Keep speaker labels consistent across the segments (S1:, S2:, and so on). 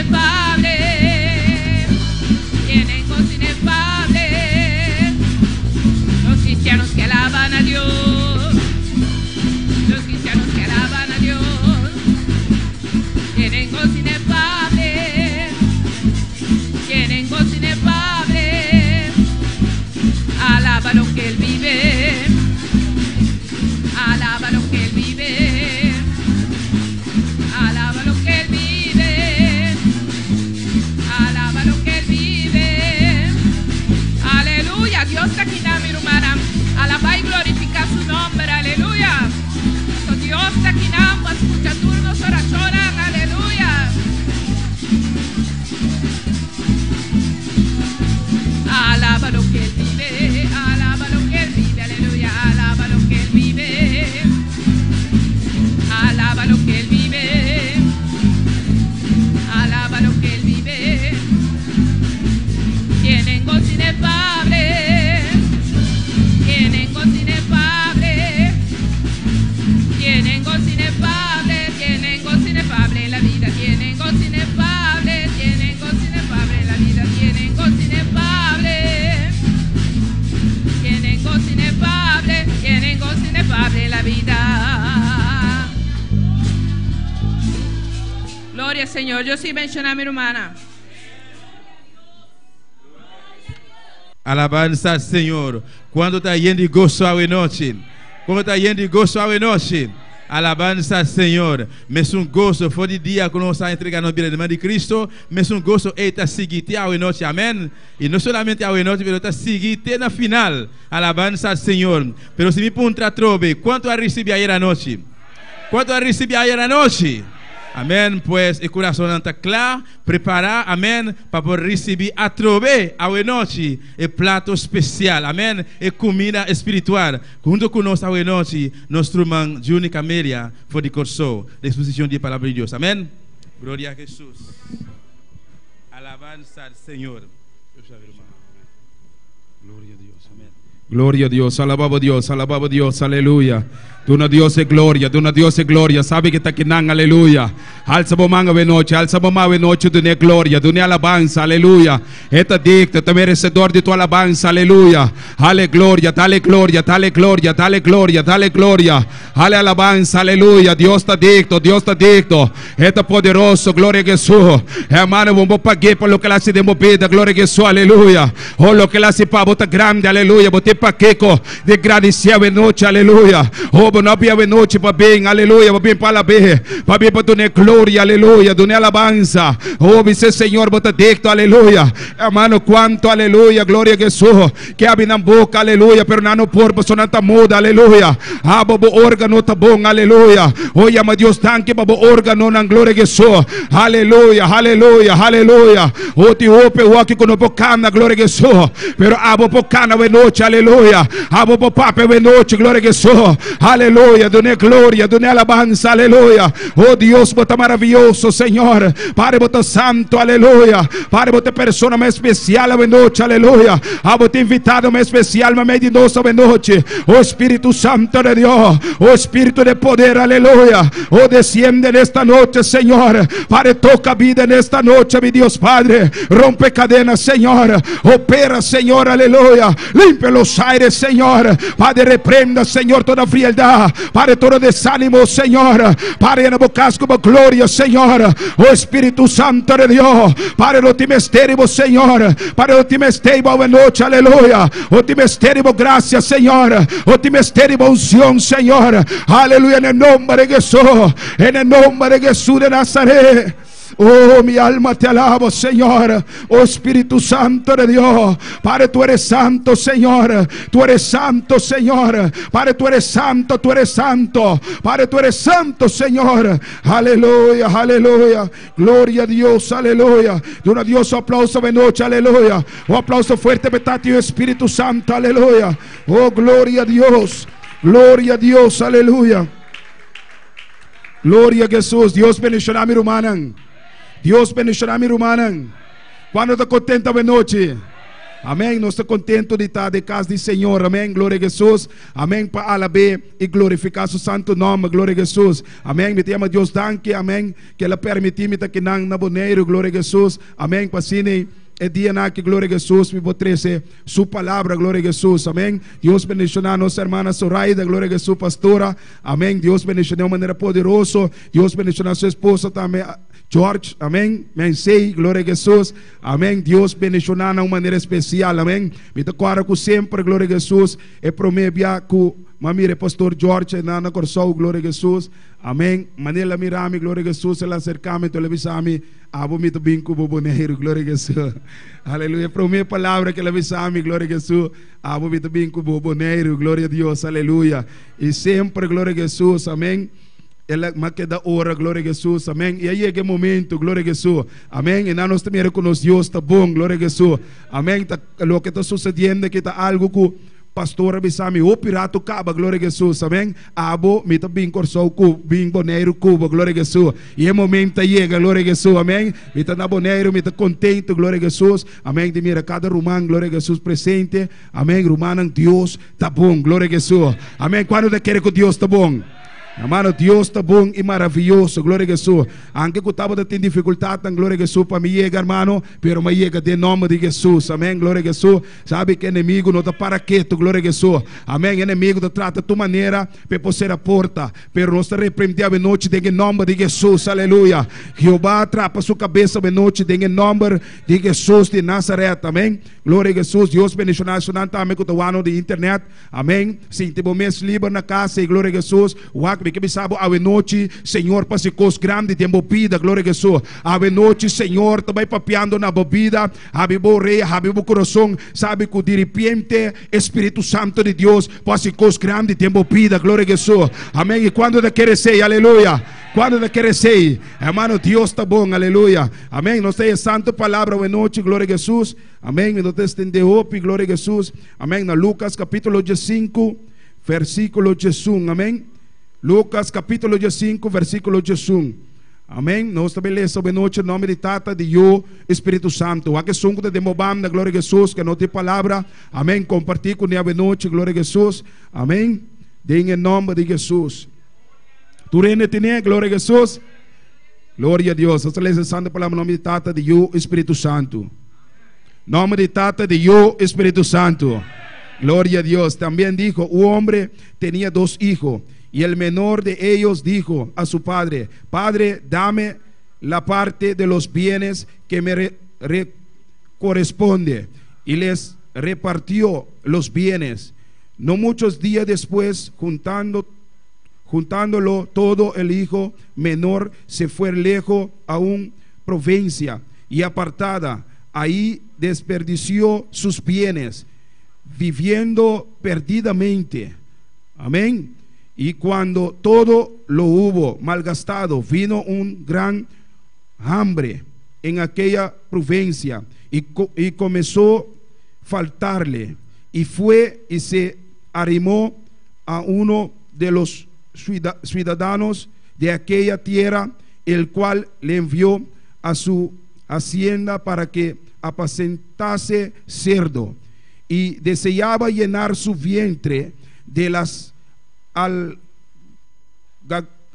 S1: inefable, tienen gozo inefable. Los cristianos que alaban a Dios, los cristianos que alaban a Dios, tienen gozo inefable, tienen gozo inefable. Alaba lo que Él vive, alaba lo que Él vive, alaba lo que Él vive, alaba lo que Él vive. Aleluya, Dios está aquí, mi hermana. Alaba y glorifica su nombre, aleluya. So Dios está aquí, escucha turnos, oraciones, aleluya. Alaba lo que Él vive, alaba lo que Él vive, aleluya. Alaba lo que Él vive, alaba lo que Él vive, alaba lo que Él vive. Tienen gozo inefable, tienen gozo inefable, tienen gozo inefable, tienen gozo inefable en la vida, tienen gozo inefable, tienen gozo inefable en la vida, tienen gozo inefable, tienen gozo inefable, tienen gozo inefable en la vida. Gloria al Señor. Yo sí mencioné a mi hermana.
S2: Alabanza al Señor. Cuando está lleno de gozo a noche, cuando está lleno de gozo a noche, alabanza al Señor. Me es un gozo, fue el día que nos está entregando el bien de Cristo. Me es un gozo, está siguiente a noche, amén. Y no solamente a noche, pero está siguiente en la final. Alabanza al Señor. Pero si mi punta trove, ¿cuánto ha recibido ayer anoche? ¿Cuánto ha recibido ayer anoche? Amén, pues el corazón está claro, prepara, amén, para poder recibir a través a noche el plato especial, amén, el comida espiritual. Junto con nosotros a noche, nuestro man Juni Camelia fue de curso de exposición de palabra de Dios, amén. Gloria a Jesús. Alabanza al Señor. Gloria a Dios, amén.
S3: Gloria a Dios, alababa a Dios, aleluya. Tu no Dios es gloria, tu no Dios es gloria. Sabe que está aquí, aleluya. Alza bomanga de noche, alza bomanga de noche, tu ne gloria, tu ne alabanza, aleluya. Está digno, te merecedor de tu alabanza, aleluya. Ale gloria, dale gloria, dale gloria, dale gloria, dale gloria. Ale alabanza, aleluya. Dios está digno, Dios está digno. Está poderoso, gloria a Jesús. Hermano, vamos a pagar por lo que la se demovida, gloria a Jesús, aleluya. Oh, lo que la se pa, bota grande, aleluya. Bote paqueco de agradecer de noche, aleluya. Oh, não havia noite para bem, aleluia, para bem para bem, para tu ne glória, aleluia, tu ne alabanza. Oh, vice Senhor, bota dicto, aleluia. Hermano, quanto, aleluia, glória a Jesus, que abre na boca, aleluia, pero não no corpo, só não tá muda, aleluia. Ah, babo órgano tá bom, aleluia. Oh, ama Deus tanque, babo órgano na glória a Jesus, aleluia, aleluia, aleluia. Oh, te ope o aqui com o bocana, glória a Jesus, pero abo bocana de noite, aleluia. Abo pape de noite, glória a Jesus, aleluia, done glória, done alabanza, aleluia. Oh Deus, bota maravilhoso, Senhor. Padre, bota santo, aleluia. Padre, bota persona mais especial a noite, aleluia. Ah, bota invitado mais especial a meio de nós a noite. Oh Espírito Santo de Deus, oh Espírito de poder, aleluia. Oh, desciende nesta noite, Senhor. Padre, toca a vida nesta noite, meu Deus Padre. Rompe cadenas, Senhor. Opera, Senhor, aleluia. Limpe los aires, Senhor. Padre, reprenda, Senhor, toda frialdade. Padre, todo desânimo, Senhor. Padre, na bocasco, glória, Senhor. Oh Espírito Santo de Deus. Padre, no te mesterimo, Senhor. Padre, no te mesterimo a noite, aleluia. O te mesterimo graça, Senhor. O te mesterimo unção, Senhor. Aleluia, en el nombre de Jesús. En el nombre de Jesús de Nazaret. Oh, mi alma te alabo, Señor. Oh, Espíritu Santo de Dios. Padre, tú eres santo, Señor. Tú eres santo, Señor. Padre, tú eres santo, tú eres santo. Padre, tú eres santo, Señor. Aleluya, aleluya. Gloria a Dios, aleluya. De un Dios, aplauso de noche, aleluya. Oh, aplauso fuerte, betati, Espíritu Santo, aleluya. Oh, gloria a Dios. Gloria a Dios, aleluya. Gloria a Jesús. Dios bendicioná mi hermana. Dios bendicioná mi hermana. Quando está contenta de noite? Amém. Nós estamos contentos de estar de casa do Senhor. Amém. Glória a Jesus. Amém. Para alabar e glorificar seu santo nome. Glória a Jesus. Amém. Me tema Deus danke. Amém. Que ela permitiu-me estar aqui na boneiro. Glória a Jesus. Amém. Passine. É dia na que glória a Jesus me botrece sua palavra, glória a Jesus, amém. Deus bendicionar a nossa irmã Zoraida, glória a Jesus, pastora, amém. Deus bendicionar de uma maneira poderosa, Deus bendicionar a sua esposa também, George, amém. Sei, glória a Jesus, amém. Deus bendicionar de uma maneira especial, amém. Me declaro que sempre, glória a Jesus, é promessa que mamire pastor George na corsou, glória a Jesus, amém. Manela mirami, glória a Jesus, ela acercame, televisame, abo me to binco boboneiro, glória a Jesus, aleluia. Promessa palavra que ela visame, glória a Jesus, abo me to binco boboneiro, glória a Deus, aleluia. E sempre, glória a Jesus, amém. Ela me queda hora, glória a Jesus, amém. E aí chega o momento, glória a Jesus, amém. E nós também reconhecemos Deus está bom, glória a Jesus, amém. O que está sucedendo aqui está algo que pastor avisame o pirata caba, glória a Jesus, amém. Abo me também corsou cu, bem boneiro cuba, glória a Jesus. E é momento chega, glória a Jesus, amém. Me tá na boneiro, me tá contente, glória a Jesus, amém. De mira cada romano, glória a Jesus presente, amém. Romano, Deus tá bom, glória a Jesus, amém. Quando você quer que Deus tá bom? Amado, Deus está bom e maravilhoso, glória a Jesus. Aunque eu estava tendo dificuldade, glória a Jesus, para me chegar, hermano, pero me chega de nome de Jesus, amém, glória a Jesus. Sabe que inimigo não está para quieto, glória a Jesus, amém. Inimigo te trata de tu maneira para poder a porta, pero nós te repreendemos a noite em nome de Jesus, aleluia. Jeová atrapa sua cabeça a noite em nome de Jesus de Nazaré, amém. Glória a Jesus. Deus bendicionar o também com o ano de internet, amém. Sim, te mês livre na casa, glória a Jesus. Que me sabe a noite, Senhor, para se coisa grande de bebida, glória a Jesus. A noite, Senhor, também papiando na bebida, habibo rei, habibo coração, sabe que de repente, Espírito Santo de Deus, para se coisa grande de bebida, glória a Jesus. Amém. E quando ele quer ser, aleluia. Quando ele quer ser, hermano, Deus está bom, aleluia. Amém. Nós temos a santa palavra a noite, glória a Jesus. Amém. Nós temos estender up, glória a Jesus. Amém. Na Lucas capítulo 5, versículo 1, amém. Lucas capítulo 5, versículo 1. Amém. Nós também lemos sobre noite em nome de Tata, de Eu, Espírito Santo. Aqui sungo de demobam, da glória a Jesus, que não tem palavra. Amém. Compartilhe com a noite, glória a Jesus. Amém. Em nome de Jesus. Tu reina tiene, glória a Jesus. Glória a Deus. Nós lemos a santa palavra em nome de Tata, de Eu, Espírito Santo. Nome de Tata, de Eu, Espírito Santo. Glória a Deus. Também dijo, o homem tinha 2 hijos. Y el menor de ellos dijo a su padre: Padre, dame la parte de los bienes que me corresponde. Y les repartió los bienes. No muchos días después, juntándolo todo, el hijo menor se fue lejos a una provincia y apartada. Ahí desperdició sus bienes, viviendo perdidamente. Amén. Y cuando todo lo hubo malgastado, vino un gran hambre en aquella provincia y comenzó a faltarle. Y fue y se arrimó a uno de los ciudadanos de aquella tierra, el cual le envió a su hacienda para que apacentase cerdo. Y deseaba llenar su vientre de las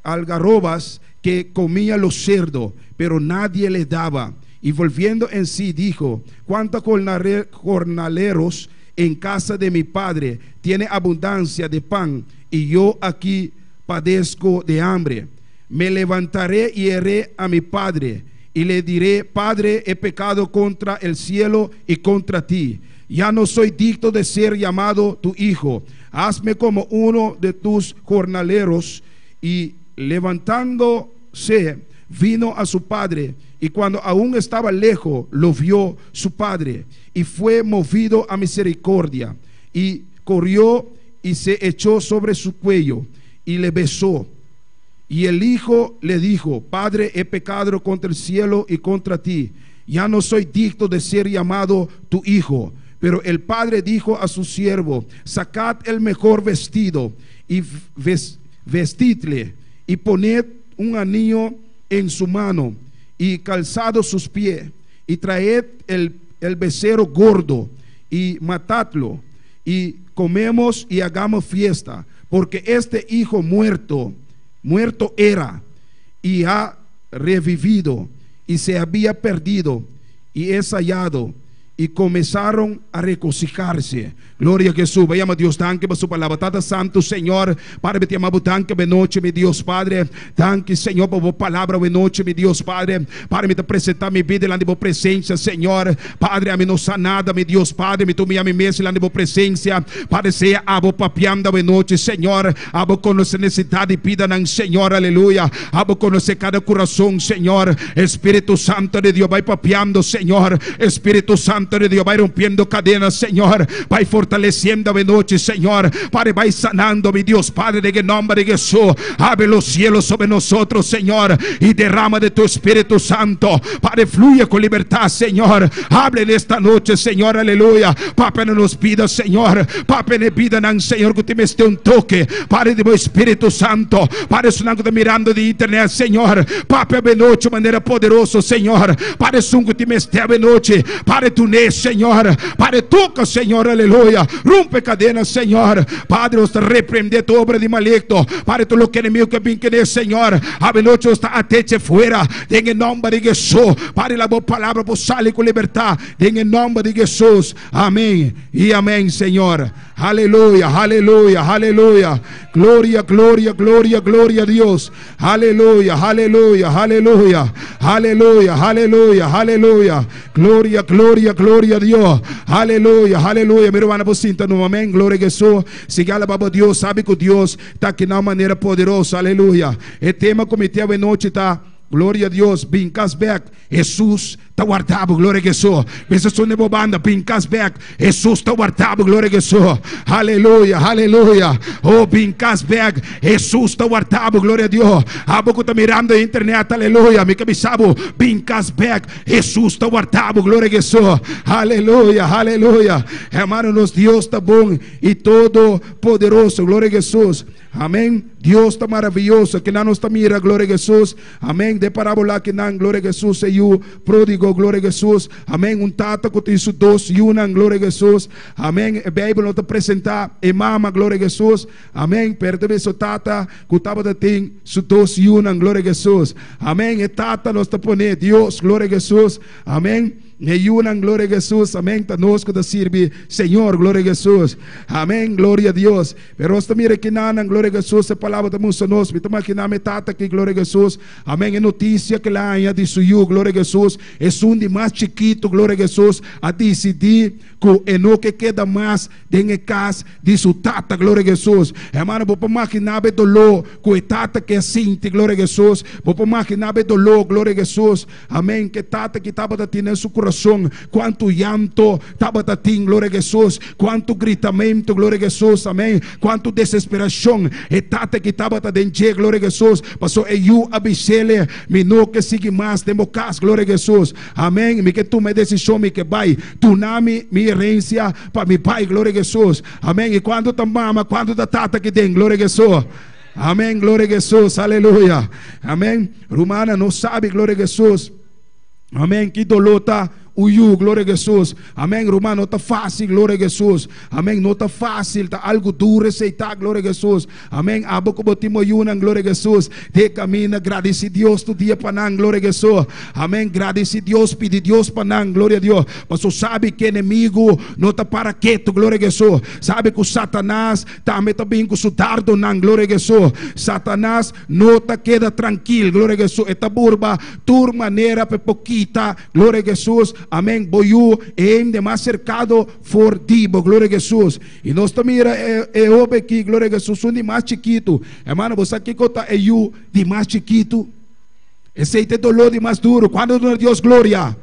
S3: algarrobas que comía los cerdos, pero nadie le daba. Y volviendo en sí dijo: cuántos jornaleros en casa de mi padre tiene abundancia de pan, y yo aquí padezco de hambre. Me levantaré y iré a mi padre y le diré: Padre, he pecado contra el cielo y contra ti. Ya no soy digno de ser llamado tu hijo. Hazme como uno de tus jornaleros. Y levantándose, vino a su padre. Y cuando aún estaba lejos, lo vio su padre. Y fue movido a misericordia. Y corrió y se echó sobre su cuello y le besó. Y el hijo le dijo: Padre, he pecado contra el cielo y contra ti. Ya no soy digno de ser llamado tu hijo. Pero el padre dijo a su siervo: sacad el mejor vestido y vestidle, y poned un anillo en su mano y calzado sus pies, y traed el becerro gordo
S4: y matadlo, y comemos y hagamos fiesta, porque este hijo muerto era, y ha revivido, y se había perdido, y es hallado. Y comenzaron a regocijarse. Gloria a Jesús. Vayamos a Dios, tanque por su palabra. Tata Santo, Señor, Padre, te amamos, tanque de noche, mi Dios, Padre. Tanque, Señor, por vos palabra de noche, mi Dios, Padre. Padre, me te presentar mi vida delante de vos presencia, Señor. Padre, a mí no sanada, mi Dios, Padre. Me tome a mi mesa delante de vos presencia. Padre, sea a vos papiando de noche, Señor. A vos conocer necesidad y pidan, Señor, aleluya. A vos conocer cada corazón, Señor. Espíritu Santo de Dios, va papiando, Señor. Espíritu Santo de Dios, va rompiendo cadenas, Señor. Va fortaleciendo de noche, Señor. Padre, va sanando, mi Dios, Padre, en el nombre de Jesús. Abre los cielos sobre nosotros, Señor, y derrama de tu Espíritu Santo. Padre, fluye con libertad, Señor. Hable en esta noche, Señor, aleluya. Papa, no nos pida, Señor. Papa, ne pidan, Señor, que te me esté un toque, Padre, de tu Espíritu Santo. Padre, sonando de mirando de internet, Señor. Papa, de noche, manera poderosa, Señor. Padre, son que te me esté de noche. Padre, tu Señor, Padre, toca, Señor, aleluya, rompe cadenas, Señor. Padre, nos reprende tu obra de maligno. Padre, todo lo que enemigo que vem querer, Señor, a noche está ateche fuera, en el nombre de Jesús. Padre, la voz palabra vos sale con libertad, en el nombre de Jesús. Amén y amén, Señor. Aleluya, aleluya, aleluya. Gloria, gloria, gloria, gloria a Dios. Aleluya, aleluya, aleluya. Aleluya, aleluya, aleluya. Gloria, gloria, gloria a Dios. Aleluya, aleluya. Mi hermana, vos sinta no amén. Gloria a Jesús. Siga alabando a Dios. Sabe que Dios está aqui de uma maneira poderosa. Aleluya. El tema comitê a noite está. Glória a Deus, Bincas back, Jesus está guardado, glória a Jesus. Pensa só na banda, Bincas back, Jesus está guardado, glória a Jesus. Aleluia, aleluia. Oh, Bincas back, Jesus está guardado, glória a Deus. A pouco está mirando a internet, aleluia. Me cabisabo, Bincas back, Jesus está guardado, glória a Jesus. Aleluia, aleluia. Hermano, nosso Deus está bom e todo poderoso, glória a Jesus. Amém. Deus está maravilhoso. Que não está mira, glória a Jesus. Amém. De parábola que não, glória a Jesus. E o pródigo, glória a Jesus. Amém. Tata que tem dois e uma, glória a Jesus. Amém. A Bíblia nos apresenta e mama, glória a Jesus. Amém. Pertebe seu tata que estava tem dois e uma, glória a Jesus. Amém. E tata nos está poner Deus, glória a Jesus. Amém. Nenhuma, glória a Jesus, amém. Tá nós que sirve, Senhor, glória a Jesus, amém, glória a Deus. Pero esta mira que não, glória a Jesus, a palavra da música nós, me toma que não me tata aqui, glória a Jesus, amém. É notícia que lá em Adisuyu, glória a Jesus, é um de mais chiquito, glória a Jesus, a decidir que não que queda mais dentro de casa de sua tata, glória a Jesus. Hermano, vou imaginar o dolor que a tata que sente, glória a Jesus. Vou imaginar o dolor, glória a Jesus, amém. Que tata que estava tendo seu coração. Quanto llanto estava tendo, glória a Jesus. Quanto gritamento, glória a Jesus, amém. Quanto desesperação. E tata que estava dentro, glória a Jesus. Passou e eu avisei-lhe, me não que siga mais democracia, glória a Jesus, amém. Me que tu me decisão, me que vai, tu name minha herência para meu pai, glória a Jesus, amém. E quando ta mama, quando ta tata que tem, glória a Jesus. Amém, glória a Jesus, aleluia, amém. Romana não sabe, glória a Jesus, amém, que dolor está uyu, glória a Jesus, amém. Romano, não está fácil, glória a Jesus, amém. Não está fácil, está algo duro aceitar, glória a Jesus, amém. Abo que botimo yunang, glória a Jesus. De caminho, agradece Deus todo dia para nang, glória a Jesus, amém. Agradece Deus, pede Deus para nang, glória a Deus. Mas sabe que inimigo não está para quieto, glória a Jesus. Sabe que o Satanás também está bem com o dardo nang, glória a Jesus. Satanás não está queda tranquilo, glória a Jesus. Está burba, tur maneira pepoquita, glória a Jesus. Amém. Boiu é mais cercado fortivo, glória a Jesus. E nós também é óbvio aqui, glória a Jesus, um de mais chiquito. Hermano, você aqui conta é eu de mais chiquito. Esse é dolor de mais duro. Quando Deus glória.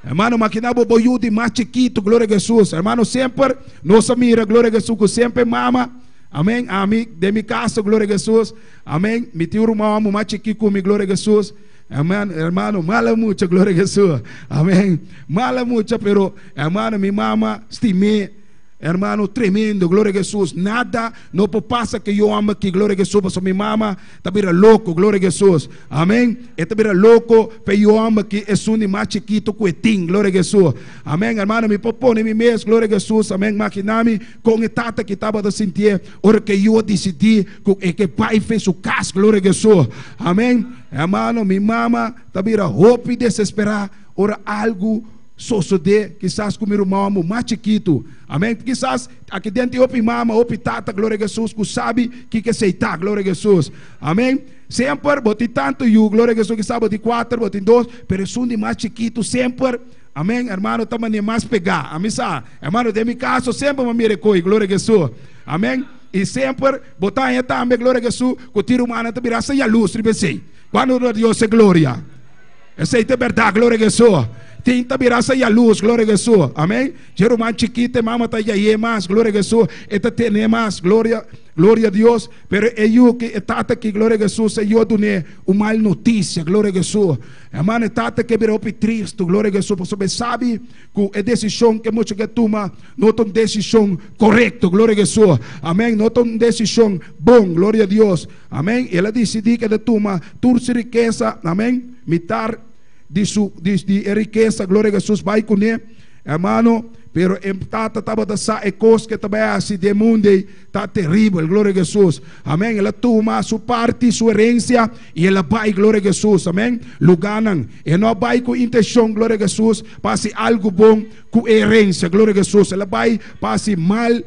S4: Hermano, maquinabo boiu de mais chiquito, glória a Jesus. Hermano, sempre nossa mira, glória a Jesus, que sempre mama. Amém. Amém. De minha casa, glória a Jesus. Amém. Me tio irmão, mais chiquito comigo, glória a Jesus. Hermano, mala mucho, gloria a Jesús, amén. Mala mucho, pero hermano, mi mamá estimé hermano, tremendo, glória a Jesus. Nada não passa que eu amo aqui, glória a Jesus. Mas minha mama tá vira louco, glória a Jesus. Amém? Tá vira louco, porque eu amo aqui é um mais chiquito que glória a Jesus. Amém, hermano, me propõe me mês, glória a Jesus. Amém, maquinami com a tata que estava a sentir, hora que eu decidi que pai fez o caso, glória a Jesus. Amém, hermano, minha mama tá vira hope e desesperar, ora algo suceder, quizás com meu irmão mais chiquito, amém? Quizás aqui dentro opi mama, opi tata, glória a Jesus, que sabe que aceitar, glória a Jesus, amém? Sempre, boti tanto eu, glória a Jesus, que sabe de 4, boti 2, pero é de mais chiquito, sempre, amém? Hermano, também mais pegar, amém? Hermano, de meu caso, sempre me mirecoi, glória a Jesus, amém? E sempre, botar em também, glória a Jesus, que o tiro humano também raça e a luz, quando Deus é glória, essa é a verdade, glória a Jesus. Tinta virasa e a luz, glória a Jesus, amém? Jeruman chiquite, mama tá aí mais, glória a Jesus, eta tem mais, glória a Deus, pero eu que tata que glória a Jesus, eu dune uma mal notícia, glória a Jesus, hermano, tata que virou triste, glória a Jesus, porque sabe que a decisão que muitos que toma, não é uma decisão correta, glória a Jesus, amém? Não é uma decisão bom, glória a Deus, amém? Ela decidiu que ela toma toda sua riqueza, amém? Mitar de riqueza, glória a Jesus, vai com ele, hermano, pero em tata estava da sa e coisa que também assim de mundo está terrível, glória a Jesus, amém, ela toma sua parte, sua herência, e ela vai, glória a Jesus, amém, luganan, e não vai com intenção, glória a Jesus, para ser algo bom com herência, glória a Jesus, ela vai para ser mal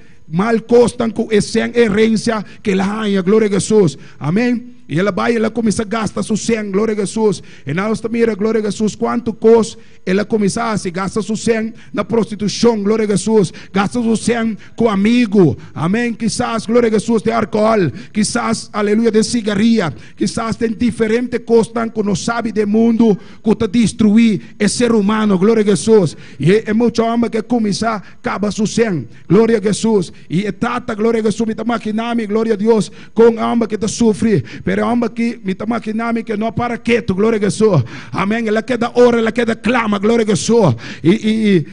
S4: costam com essa herência que ela ganha, glória a Jesus, amém. E ela vai, ela começa a gastar seu sangue, glória a Jesus. E nós também, glória a Jesus, quanto custa ela começar a gastar seu sangue na prostituição, glória a Jesus. Gasta seu sangue com amigo, amém. Quizás, glória a Jesus, de álcool, quizás, aleluia, de cigarrilha, quizás tem diferentes coisas que não sabe do mundo que está destruir esse ser humano, glória a Jesus. E é muito homem que começa a acabar seu sangue, glória a Jesus. E é tata, glória a Jesus, me está maquinando, glória a Deus, com homem que está sofrendo. Pero homem que me está maquinando que não para quieto, glória a Jesus, amém, ela queda ora, ela queda clama, glória a Jesus, e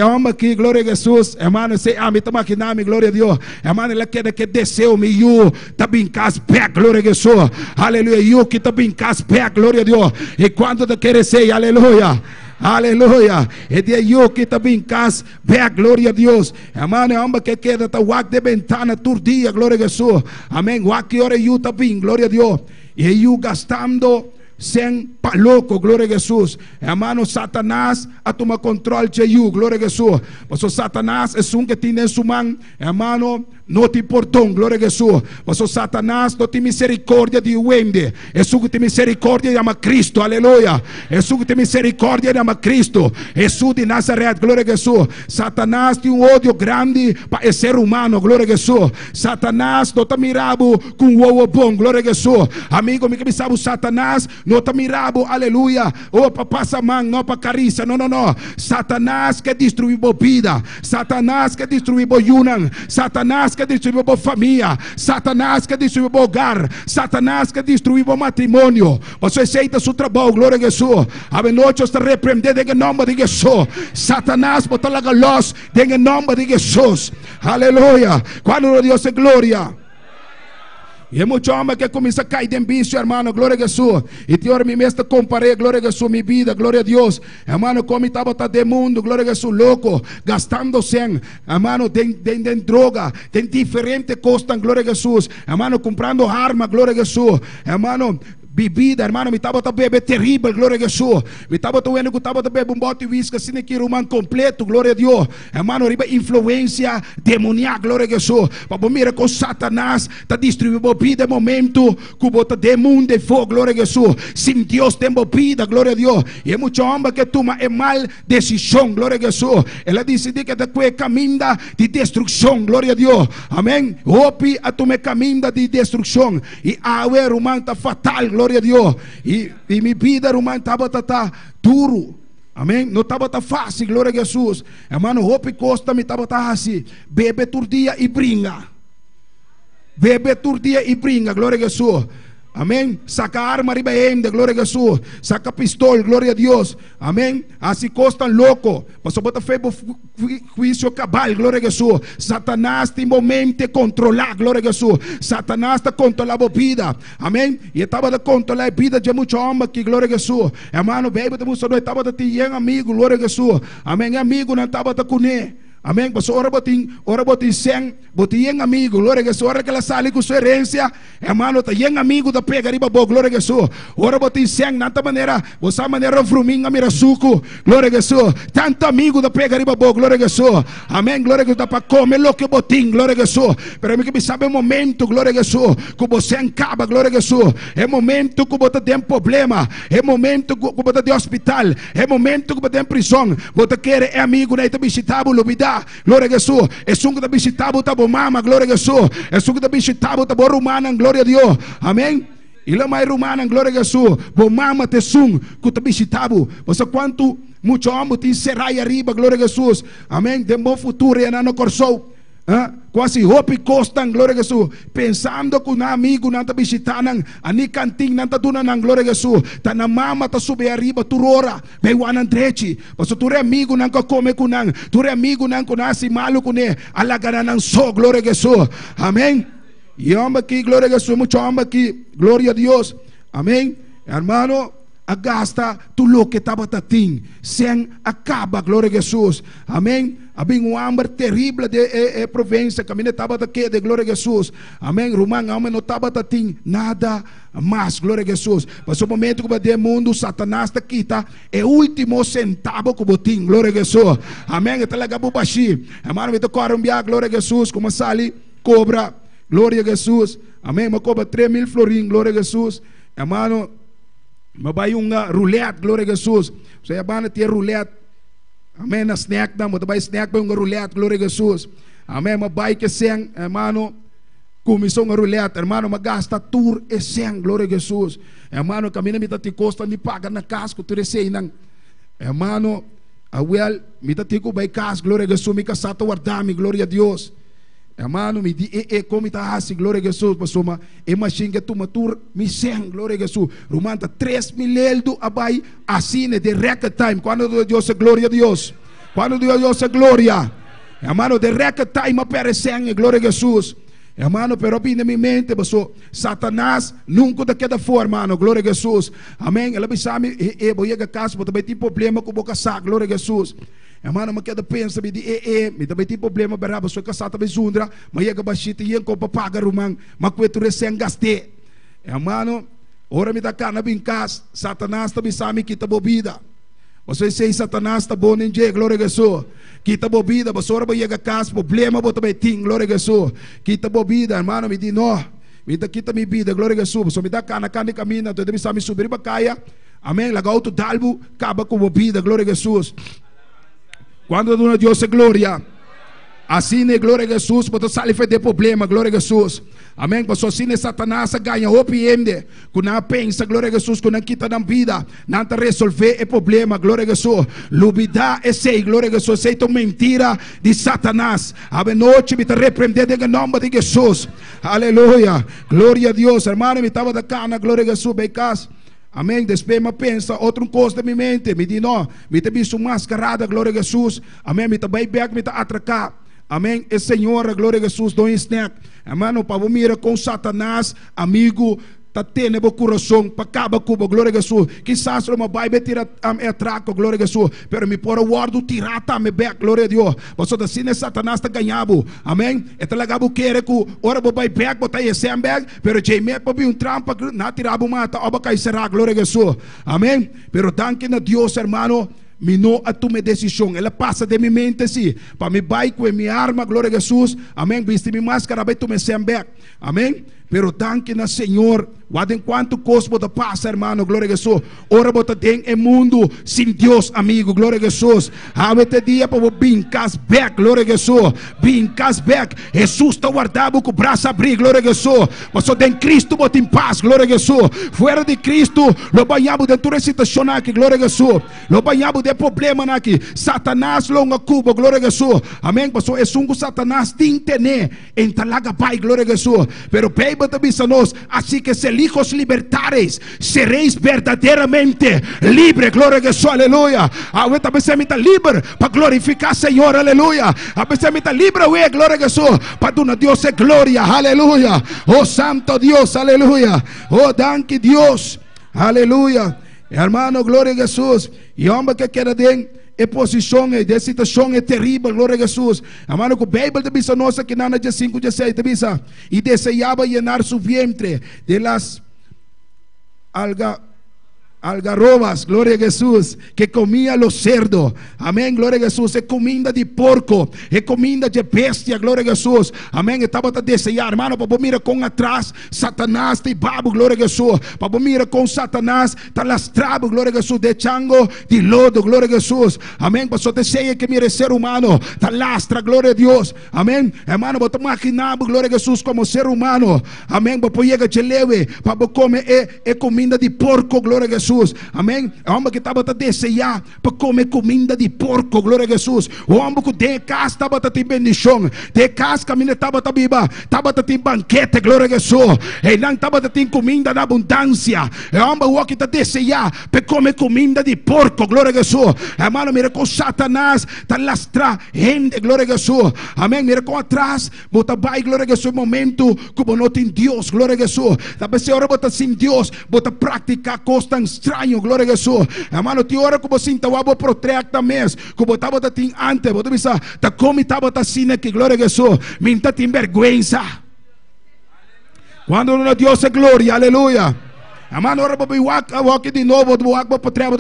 S4: homem que, glória a Jesus, hermano, sei, me está maquinando, glória a Deus, hermano, ela queda que desceu, me eu, está bem cas pé, glória a Jesus, aleluia, eu que está bem cas pé, glória a Deus, e quando te quer ser, aleluia, aleluia, e de eu que está bem casa, pé, glória a Deus, hermano, é homem que queda tá wak de ventana todo dia, glória a Jesus, amém, wak que hora eu tá bem, glória a Deus, e eu gastando sem louco, glória a Jesus, hermano, Satanás a tomar controle de eu, glória a Jesus, mas o Satanás é que tem em sua mão, hermano, não te importou, glória a Jesus, mas o Satanás não tem misericórdia de wende, é que tem misericórdia de ama Cristo, aleluia, é que tem misericórdia de ama Cristo, Jesus de Nazaré, glória a Jesus. Satanás tem ódio grande para esse ser humano, glória a Jesus. Satanás não está mirando com o ovo bom, glória a Jesus, amigo, me que sabe, Satanás não está mirando, aleluia, ou para passar mão, não para carícia, não, Satanás quer destruir a vida, Satanás quer destruir o yunan, Satanás quer destruir a família, Satanás quer destruir o hogar, Satanás quer destruir o matrimônio. Você aceita seu trabalho, glória a Jesus, a noite está repreendendo em nome de Jesus. Satanás botar a luz em nome de Jesus, aleluia, quando Deus é glória. E é muito homem que começa a cair em vício, hermano, glória a Jesus. E te ora me mesmo comparei, glória a Jesus, minha vida, glória a Deus. Hermano, como estava de mundo, glória a Jesus, louco, gastando sem, hermano, tem droga, tem diferentes coisas, glória a Jesus. Hermano, comprando arma, glória a Jesus. Hermano, bebida, hermano, me estava a beber terrível, glória a Jesus. Me estava vendo que estava a beber um bote de whisky, assim que romano completo, glória a Deus. Hermano, riba influência demoníaca, glória a Jesus. Para mira com Satanás, está distribuindo bebida, momento que bota de mundo de fogo, glória a Jesus. Sem Deus tem bebida, glória a Deus. E é muito homem que toma mal decisão, glória a Jesus. Ela disse que é caminho de destruição, glória a Deus. Amém. Hopi a tomar caminho de destruição. E a romano está fatal, glória a Deus. E minha vida, romano, estava duro. Amém? Não estava fácil, glória a Jesus. Hermano, hopi costa me estava assim. Bebe todo dia e brinca. Bebe todo dia e brinca, glória a Jesus. Amém. Saca arma arriba de glória a Jesus. Saca pistola, glória a Deus. Amém. Assim costam louco. Passou bota fé por juízo cabal, glória a Jesus. Satanás tem momento de controlar, glória a Jesus. Satanás está controlando a vida. Amém. E estava de controlar a vida de muitos homens aqui, glória a Jesus. Hermano, baby, não estava de ter amigo, glória a Jesus. Amém. Amigo não estava de comer. Amém. Mas ora botin sem, botin amigo, glória a Jesus. Ora que ela sale com sua herência, hermano, tá em amigo da pega riba bo, glória a Jesus. Ora botin sem, nanta maneira, você maneira fruminga mira suco, glória a Jesus. Tanto amigo da pega riba bo, glória a Jesus. Amém, glória a Jesus, para comer lo que botin, glória a Jesus. Pero me que sabe o momento, glória a Jesus, que você acaba, glória a Jesus. É momento que você tem problema, é momento que você tem hospital, é momento que você tem prisão. Você quer amigo, né, te visitar, lubida. Glória a Jesus. É sungo da visitabo tabo mama, glória a Jesus. É sungo da visitabo tabo rumana, glória a Deus. Amém. E lá mais rumana, glória a Jesus. Bo mama te sung, que te visitabo. Você quanto muito homem te serai arriba, glória a Jesus. Amém. Tem bom futuro e não corso. Quase hopi costan, glória a Jesus. Pensando que um amigo não está visitando, ani canting não está dando, glória a Jesus. Tá na mama, tá subir arriba, tu rora, bem o andrechi. Mas tu é amigo não que come com não, tu é amigo não que nasce malo com ele, alagana não só, glória a Jesus. Amém. E homem aqui, glória a Jesus, muito homem aqui, glória a Deus. Amém. Hermano, agasta tu lo que estava tating, sem acaba, glória a Jesus. Amém. Havia hambre terrível de província, caminho estava daqui de glória a Jesus. Amém. Romano, homem não estava tating nada mais, glória a Jesus. Mas o momento que vai mundo, Satanás está quita, é o último centavo que botim, glória a Jesus. Amém. Está lá gabu baixi. Hermano, me tocaram enviar, glória a Jesus, como sali, cobra, glória a Jesus. Amém. Me cobra 3.000 florim, glória a Jesus. Hermano, me vai roulette, glória a Jesus. Você vai ter roulette. Amém, na snack da, mo vai snack ba yung roulette, glória a Jesus. Amém, mabay que sem, hermano, começou a roulette, hermano, magasta tour e sem, glória a Jesus. Hermano, caminho me tati costa ni paga na casco, tu recei nang, hermano, awel, me tati ko bay cas, glória a Jesus, mi kasata wardami, glória a Deus. Hermano, me di como está assim, glória a Jesus, pasoma, machine que tu matur, me sem, glória a Jesus. Romanta 3.000 do abai, assim de record time, quando Deus é glória a Deus. Quando Deus é glória. Hermano, de record time aparecem, glória a Jesus. Hermano, pero bem na minha mente, paso, Satanás nunca daquela forma, hermano, glória a Jesus. Amém. Ela me sabe, vou ir a casa, mas também tem problema com o boca sac, glória a Jesus. Hermano, mas cada pensa me me também tem problema beraba sua casa também zundra, mas ia gabachita ia com papaga rumang, mas que recém gastei. Hermano, ora me da cana bem casa, Satanás também sabe que tá bobida. Você sei Satanás tá bom em dia, glória a Jesus. Que tá bobida, mas ora vai ia casa, problema bota bem ting, glória a Jesus. Que tá bobida, hermano, me di no. Me da kita me vida, glória a Jesus. So me da cana camina, tu deve saber subir para caia. Amém. Laga auto dalbo, acaba com bobida, glória a Jesus. Quando Deus é glória, assim é glória a Jesus, porque sai de problema, glória a Jesus. Amém. Porque assim é Satanás ganha o PMD, quando não pensa, glória a Jesus, quando não quita na vida, não está resolver o problema, glória a Jesus. Lubida é sei, glória a Jesus, sei tua mentira de Satanás. A noite me está repreendendo em nome de Jesus. Aleluia. Glória a Deus, hermano, me estava da cana, glória a Jesus, bem casa. Amém. Depois me pensa outra coisa da minha mente. Me diz, não, me tem visto mascarada, glória a Jesus. Amém. Me tem bem back, me tem atracar. Amém. E Senhor, glória a Jesus, don't snack. Hermano, para você mirar com Satanás, amigo, tá tendo o coração, para acaba com glória a Jesus. Quizás uma Bíblia tira atraco, glória a Jesus. Pero me por o guardo tirar também back, glória a Deus. Você assim é Satanás tá ganhando. Amém. É talaga querer que ora vai back, botar esse back, pero jeme para vir trampa, na tirabo mata, oba cai será, glória a Jesus. Amém. Pero danke na Deus, hermano. Me não atume decisão, ela passa de minha mente assim, para me vai com minha arma, glória a Jesus, amém, viste minha máscara, vai tu me back, amém, pero danke na Senhor, guarda enquanto coisa bota passa, hermano, glória a Jesus, ora bota tem em mundo, sem Deus, amigo, glória a Jesus, este dia para bincas back, glória a Jesus, bincas back, Jesus está guardado com o braço abrir, glória a Jesus, mas só tem Cristo bota em paz, glória a Jesus, fora de Cristo, lo banhamos dentro da situação aqui, glória a Jesus, lo banhamos de problema aqui, Satanás longa cuba, glória a Jesus, amém, pastor, é sungo Satanás tem tener em talaga pai, glória a Jesus, pero peiba também nós, assim que se hijos libertares, seréis verdaderamente libres. Gloria a Jesús, aleluya. Ahorita a veces me está libre para glorificar Señor, aleluya. A veces me está libre, güey, gloria a Jesús, para dar Dios es gloria, aleluya. Oh santo Dios, aleluya. Oh danke Dios, aleluya. Hermano, gloria a Jesús. E homem que quer den posição de situação é terrível, glória a Jesus. Amado, que o Bíblia te diz nossa que na 5, 16 te diz, e desejava llenar su vientre de las algarrobas, gloria a Jesús, que comía los cerdos. Amén, gloria a Jesús. É comida de porco, é comida de bestia, gloria a Jesús. Amém. Estava a desejar, hermano, para mira com atrás Satanás te babo, gloria a Jesús. Para mira com Satanás tá lastrado, gloria a Jesús, de chango, de lodo, gloria a Jesús. Amém. Para só deseja que mire ser humano tá lastra, gloria a Deus. Amém. Hermano, para imaginar, gloria a Jesús, como ser humano. Amém. Para poder te leve para comer é comida de porco, gloria a Jesús. Amém. O homem que estava a desejar para comer comida de porco, glória a Jesus. O homem que de casa estava a ter bendição, de casa caminho estava a viva, estava a ter banquete, glória a Jesus. E não estava a ter comida na abundância. O homem que está a desejar para comer comida de porco, glória a Jesus. Hermano, mira com Satanás está lastra gente, glória a Jesus. Amém. Mira com atrás, bota vai, glória a Jesus, momento como não tem Deus, glória a Jesus. Talvez se ora bota sem Deus, bota praticar coisas estranho, glória a Jesus. Hermano, te ora como assim, tá wabo protracta mês, como estava a ter antes, você pensa, tá como estava a assim aqui, glória a Jesus. Minta tem vergüenza. Quando no Deus é glória, aleluia. Amado, ora para walk de novo, para potreba,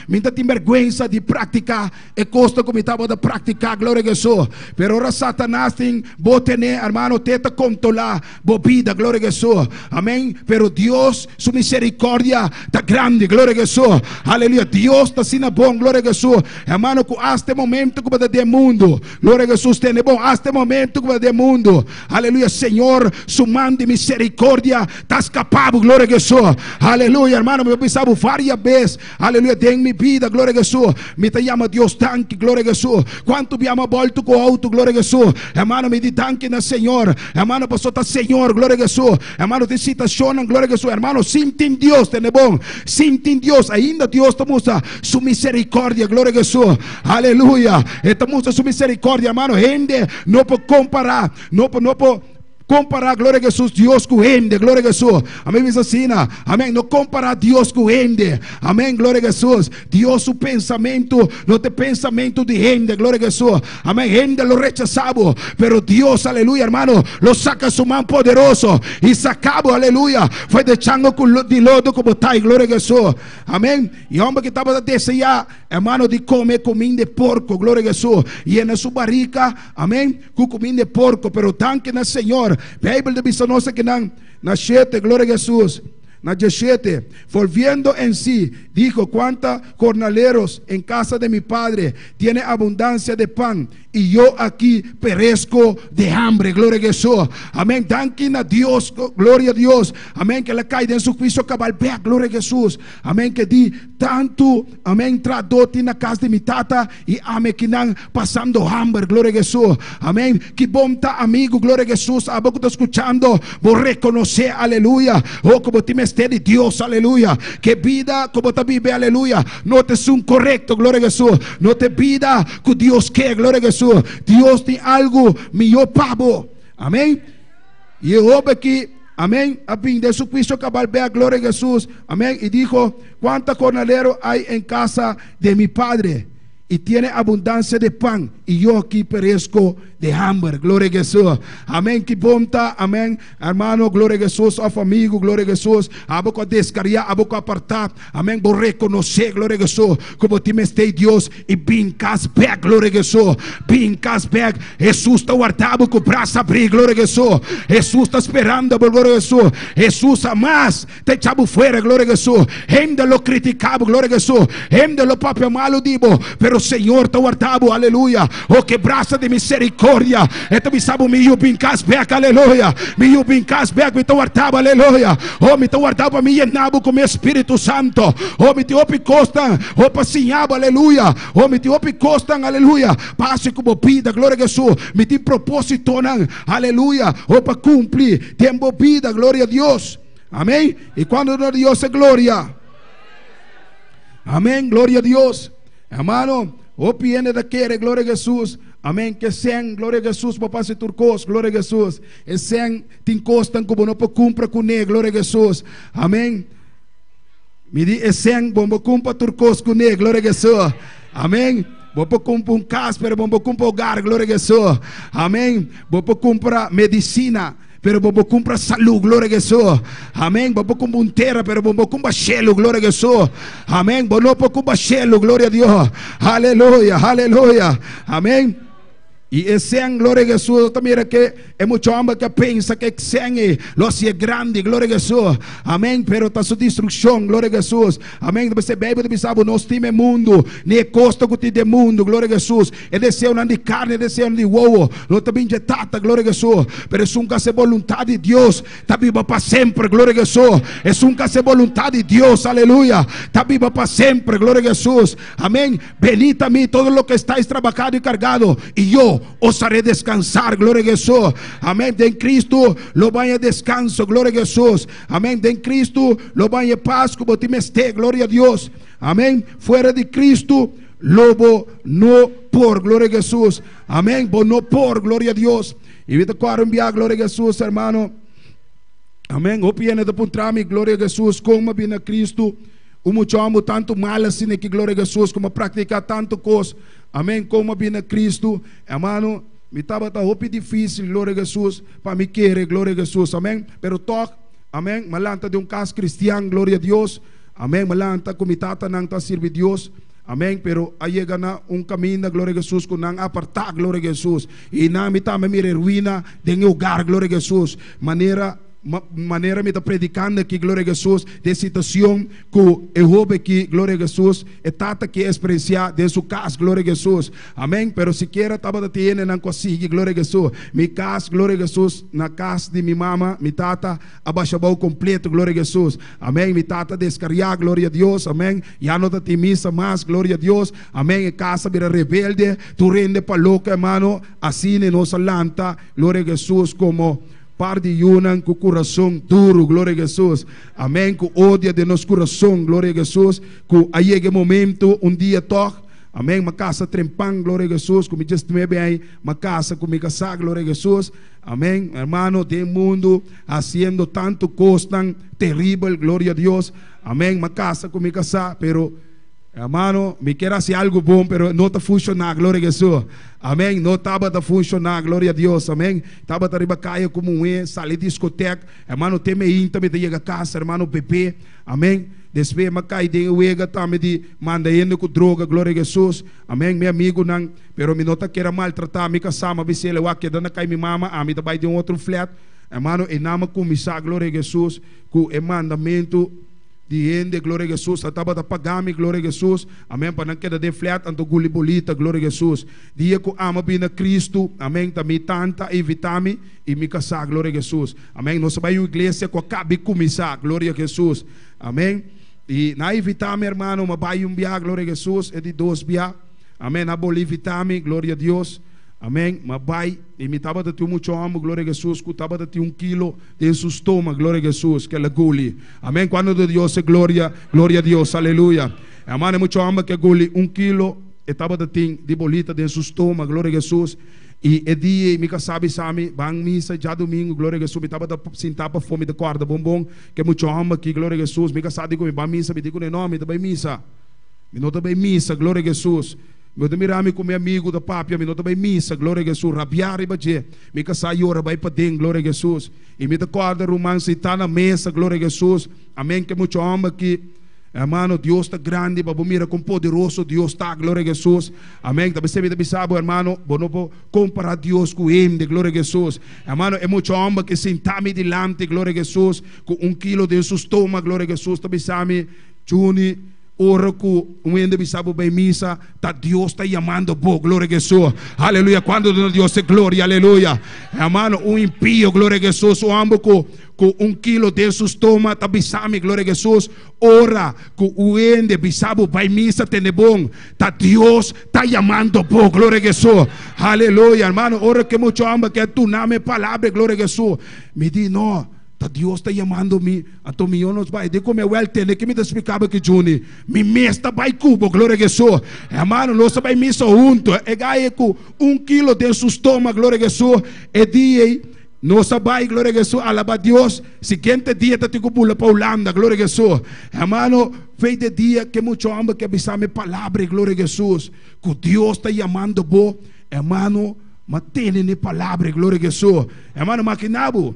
S4: minta tem vergüenza de praticar, é costa como estava a praticar, glória a Jesus. Pero ora Satanás tem botener, hermano, tenta controlar bebida, glória a Jesus. Amém. Pero Deus, su misericórdia está grande, glória a Jesus. Aleluia. Deus está sendo bom, glória a Jesus. Hermano, hasta momento como de mundo, glória a Jesus, tem bom, hasta momento como de mundo. Aleluia. Senhor, su mão de misericórdia está escapado, glória a Jesus. Aleluia, hermano, eu pensava várias vezes, aleluia, em minha vida, glória a Jesus, me te chama Deus tanque, glória a Jesus. Quanto me ama volto com alto, glória a Jesus. Hermano, me di tanque na Senhor, hermano, passou tá Senhor, glória a Jesus. Hermano, te citação, glória a Jesus. Hermano, sinta Deus, tem bom, sinta Deus, ainda Deus te mostra sua misericórdia, glória a Jesus. Aleluia, te mostra sua misericórdia, hermano. Gente, não pode comparar, não pode comparar, glória a Jesus, Deus com gente, glória a Jesus. Amém, diz assim, amém, não comparar Deus com gente, amém, glória a Jesus. Deus, o pensamento, não tem pensamento de gente, glória a Jesus. Amém, gente lo rechazado, pero Deus, aleluia, hermano, lo saca su mão poderoso e sacado, aleluia, foi de chango de lodo como tai, glória a Jesus. Amém. E homem que estava a desejar, hermano, de comer comida de porco, glória a Jesus, e na sua barriga, amém, com comida de porco, pero tanque na Senhor. Bíblia diz nossa que na 7, glória a Jesus, na 17, volviendo en sí, dijo: cuántos jornaleros en casa de mi padre tiene abundancia de pan, y yo aquí perezco de hambre, gloria a Jesús. Amén. Danken a Dios, gloria a Dios. Amén. Que le cae en su juicio cabal, vea, gloria a Jesús. Amén. Que di tanto, amén, tradote na casa de mi tata, y amén, que nan pasando hambre, gloria a Jesús. Amén. Que bonta amigo, gloria a Jesús. A vos que está escuchando, vos reconocer, aleluya. Oh, como te esté de Dios, aleluya. Que vida como te vive, aleluya. No te es un correcto, gloria a Jesús. No te vida que Dios quiere, gloria a Jesús. Dios tem algo melhor para vos. Amém. E eu ouve que, amém, a fim de su Cristo acabar ver a glória a Jesus. Amém. E dijo: ¿cuántos jornaleros hay en casa de mi padre? Y tiene abundancia de pan, y yo aquí perezco de hambre, gloria a Jesús. Amém. Que bonta, amém, hermano, glória a Jesús, of amigo, glória a Jesús. A boca descarriar, a boca apartar, amém, vou reconhecer, glória a Jesús, como te mestei Deus, e bem casback, glória a Jesús, bem casback. Jesus está guardado com o braço abrir, glória a Jesús. Jesus está esperando, glória a Jesús. Jesus jamás te echava fora, glória a Jesús. Gente lo criticava, glória a Jesús. Gente lo papel malo digo, pero Senhor está guardado, aleluia. Oh, que braço de misericórdia. Então me sabe me bem casback, aleluia. Me bem casback, me está guardado, aleluia. Oh, me está guardado para me llenar com o Espírito Santo. Oh, me te opicostam, oh, passinhava, aleluia. Oh, me te opicostam, aleluia. Passe como vida, glória a Jesus. Me te propósito, aleluia. Oh, para cumprir, tem vida, glória a Deus. Amén. Y cuando nos Dios es gloria. Amén, gloria a Dios. Hermano, o viene de quiere, gloria a Jesús. Amém, que sean, glória a Jesus, papá se turcos, glória a Jesus. E sean, te encostam como não pode cumprir com ele, glória a Jesus. Amém. Me diz, e sean, vamos cumprir turcos com ele, glória a Jesus. Amém. Vamos cumprir casa, pero vamos cumprir hogar, glória a Jesus. Amém. Vamos cumprir medicina, pero vamos cumprir saúde, glória a Jesus. Amém. Vamos cumprir terra, pero vamos cumprir cielo, glória a Jesus. Amém. Vamos cumprir cielo, glória a Deus. Aleluia, aleluia. Amém. E sean, glória a Jesus, também é que é muito homem que pensa que sean los é grande, glória a Jesus, amém, pero está sua destruição, glória a Jesus, amém, você bebe de sabe, nós temos mundo, nem costa que tem mundo, glória a Jesus, é desejo de carne, é desejo de ovo, não também de tata, glória a Jesus, pero é nunca se vontade de Deus, está viva para sempre, glória a Jesus, é nunca se vontade de Deus, aleluia, está viva para sempre, glória a Jesus, amém, venid a mim, todo lo que estáis trabajado e cargado, e eu os haré descansar, glória a Jesus, amém, de Cristo lo vai a descanso, glória a Jesus, amém, de Cristo lo vai a paz, como te esté, glória a Deus, amém, fora de Cristo, lobo no por, glória a Jesus, amém, bo no por, glória a Deus, e vita quero enviar, glória a Jesus, hermano, amém, o piene de puntrami, glória a Jesus, como bem a Cristo, o muito amo tanto mal assim que glória a Jesus, como praticar tanto coisa, amém, como bem a Cristo, hermano, me estava difícil, glória a Jesus, para me querer, glória a Jesus, amém, pero toque, amém, malanta de caso cristiano, glória a Deus, amém, malanta como tata não está servir Deus, amém, pero aí chega na caminho, glória a Jesus, com não apartar, glória a Jesus, e na me está me ruína de lugar, glória a Jesus, maneira me está predicando aqui, glória a Jesus, de situação que eu houve aqui, glória a Jesus, e tata que experienciar de sua casa, glória a Jesus, amém, pero siquiera estava tendo não consigo, glória a Jesus, mi casa, glória a Jesus, na casa de minha mama, mi tata abaixou completo, glória a Jesus, amém, mi tata descarriar, glória a Deus, amém, já não está missa mais, glória a Deus, amém, em casa vira rebelde, tu rende para louco, hermano, assim em nossa lanta, glória a Jesus, como par de Yunan com coração duro, glória a Jesus, amém, com ódio de nosso coração, glória a Jesus, com aí é momento, dia toque, amém, uma casa trempang, glória a Jesus, como diz também bem, uma casa com minha casa, glória a Jesus, amém, hermano, tem mundo, haciendo tanto coisa tan terrível, glória a Deus, amém, uma casa com minha casa, pero hermano, me quer fazer algo bom, pero não está funcionando, glória a Jesus, amém, não estava a funcionar, glória a Deus, amém, estava a arriba caia como sair de discoteca, hermano, tem me também de chegar a casa, hermano, bebê, amém, depois me cai de uega também de manda indo com droga, glória a Jesus, amém, meu amigo não, pero me nota que era maltratar, me casama, me se levar que dando cai minha mama, a mim também de outro flat, hermano, e nama começar, glória a Jesus, com o mandamento de ende, glória a Jesus, estava a pagar-me, glória a Jesus, amém, para não quedar de flat, anto guli bolita, glória a Jesus, dia que ama bem a Cristo, amém, também tanta evitar-me e me casar, glória a Jesus, amém, nós vamos a igreja que acabe de começar, glória a Jesus, amém, e na evitar-me, hermano, mas vai viagem, glória a Jesus, é de 2 viagens, amém, na bolívia evitar-me, glória a Deus, amém, mas vai, e me estava a ter muito amo, glória a Jesus, que estava a ter 1 quilo de seu estômago, glória a Jesus, que ela guli, amém, quando Deus é glória, glória a Deus, aleluia, amém, é muito amo que guli 1 quilo, e estava a ter de bolita de seu estômago, glória a Jesus, e é dia, me sabe, bang missa, já domingo, glória a Jesus, me estava a sentar para fome de corda, bombom, que é muito amo aqui, glória a Jesus, me sabe, digo, bang missa, me digo, não, me dá bem missa, me não dá bem missa, glória a Jesus, meu mirami com meu amigo da papia, me nota bem missa, glória a Jesus, rabiar e bater, me casai ora vai para dentro, glória a Jesus, e me acorda romance, está na mesa, glória a Jesus, amém, que muito homem aqui, hermano, Deus está grande, para mira com poderoso, Deus está, glória a Jesus, amém, também você sabe, hermano, não vou comparar Deus com ele, glória a Jesus, hermano, é muito homem que senta-me delante, glória a Jesus, com 1 quilo de seu estômago, glória a Jesus, também sabe, Juni, ora que ende bisabo bem missa, tá Deus está chamando por glória a Jesus, aleluia, quando Deus é glória, aleluia, hermano, impio, glória a Jesus, o amo com 1 quilo de seu estômago, tá bisame, glória a Jesus, ora que ende bisabo bem missa, tem bom, tá Deus está chamando por glória a Jesus, aleluia, hermano, ora que muito amo que tu nome palavra, glória a Jesus, me diz, não, Deus está chamando-me, então me nos vai, de como eu entendo que me explicava que Juni, me mesta vai cubo, glória a Jesus, hermano, nós vai missa junto, é ganha com 1 quilo de seu estômago, glória a Jesus, é dia, nós vai, glória a Jesus, alaba a Deus, seguinte dia tá te cupula para Holanda, glória a Jesus, hermano, fez de dia que muito homem que avisar-me palavra, glória a Jesus, que Deus está chamando bo, hermano, mantém a palavra, glória a Jesus, hermano, maquinabo.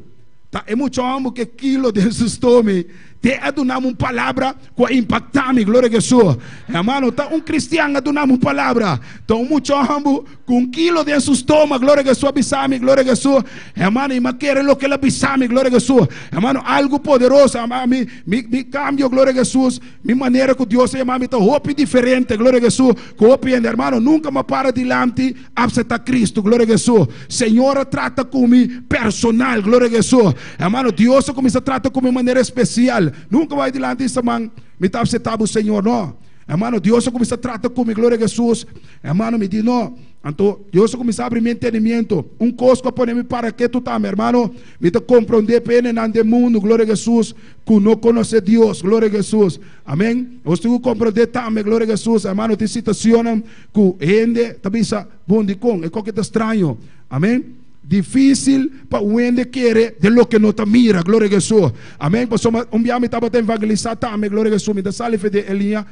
S4: Tá, é muito homem que aquilo desse estômago te adunamos uma palavra que impacta-me, glória a Jesus. Hermano, tá cristiano adunamos uma palavra. Então, muito homem com 1 quilo desse estômago, glória a Jesus, abissame, glória a Jesus. Hermano, e me quer lo que ele abissame, glória a Jesus. Hermano, algo poderoso, hermano, me cambio, glória a Jesus. Minha maneira que Deus chama, me tá roupa diferente, glória a Jesus. Que roupa, hermano, nunca me para dilante, abseta Cristo, glória a Jesus. Senhora trata comigo personal, glória a Jesus. Hermano, Deus começa a tratar comigo de maneira especial. Nunca vai dilante essa man, me tá absetado o Senhor, não. Hermano, Deus começa a tratar comigo, glória a Jesus. Hermano, me diz, não. Então, Deus começa a abrir meu entendimento. Coisa para mim, para que tu tá, meu hermano, me te compreender pena nesse mundo, glória a Jesus, que não conhece Deus, glória a Jesus. Amém? Você compreender também, glória a Jesus, hermano, tem situação que gente, também está bom de com, é qualquer estranho. Amém? Difícil para o ende querer de lo que não te mira, glória a Jesus. Amém? Por isso, dia me estava evangelizar também, glória a Jesus. Me dá salve de Elia.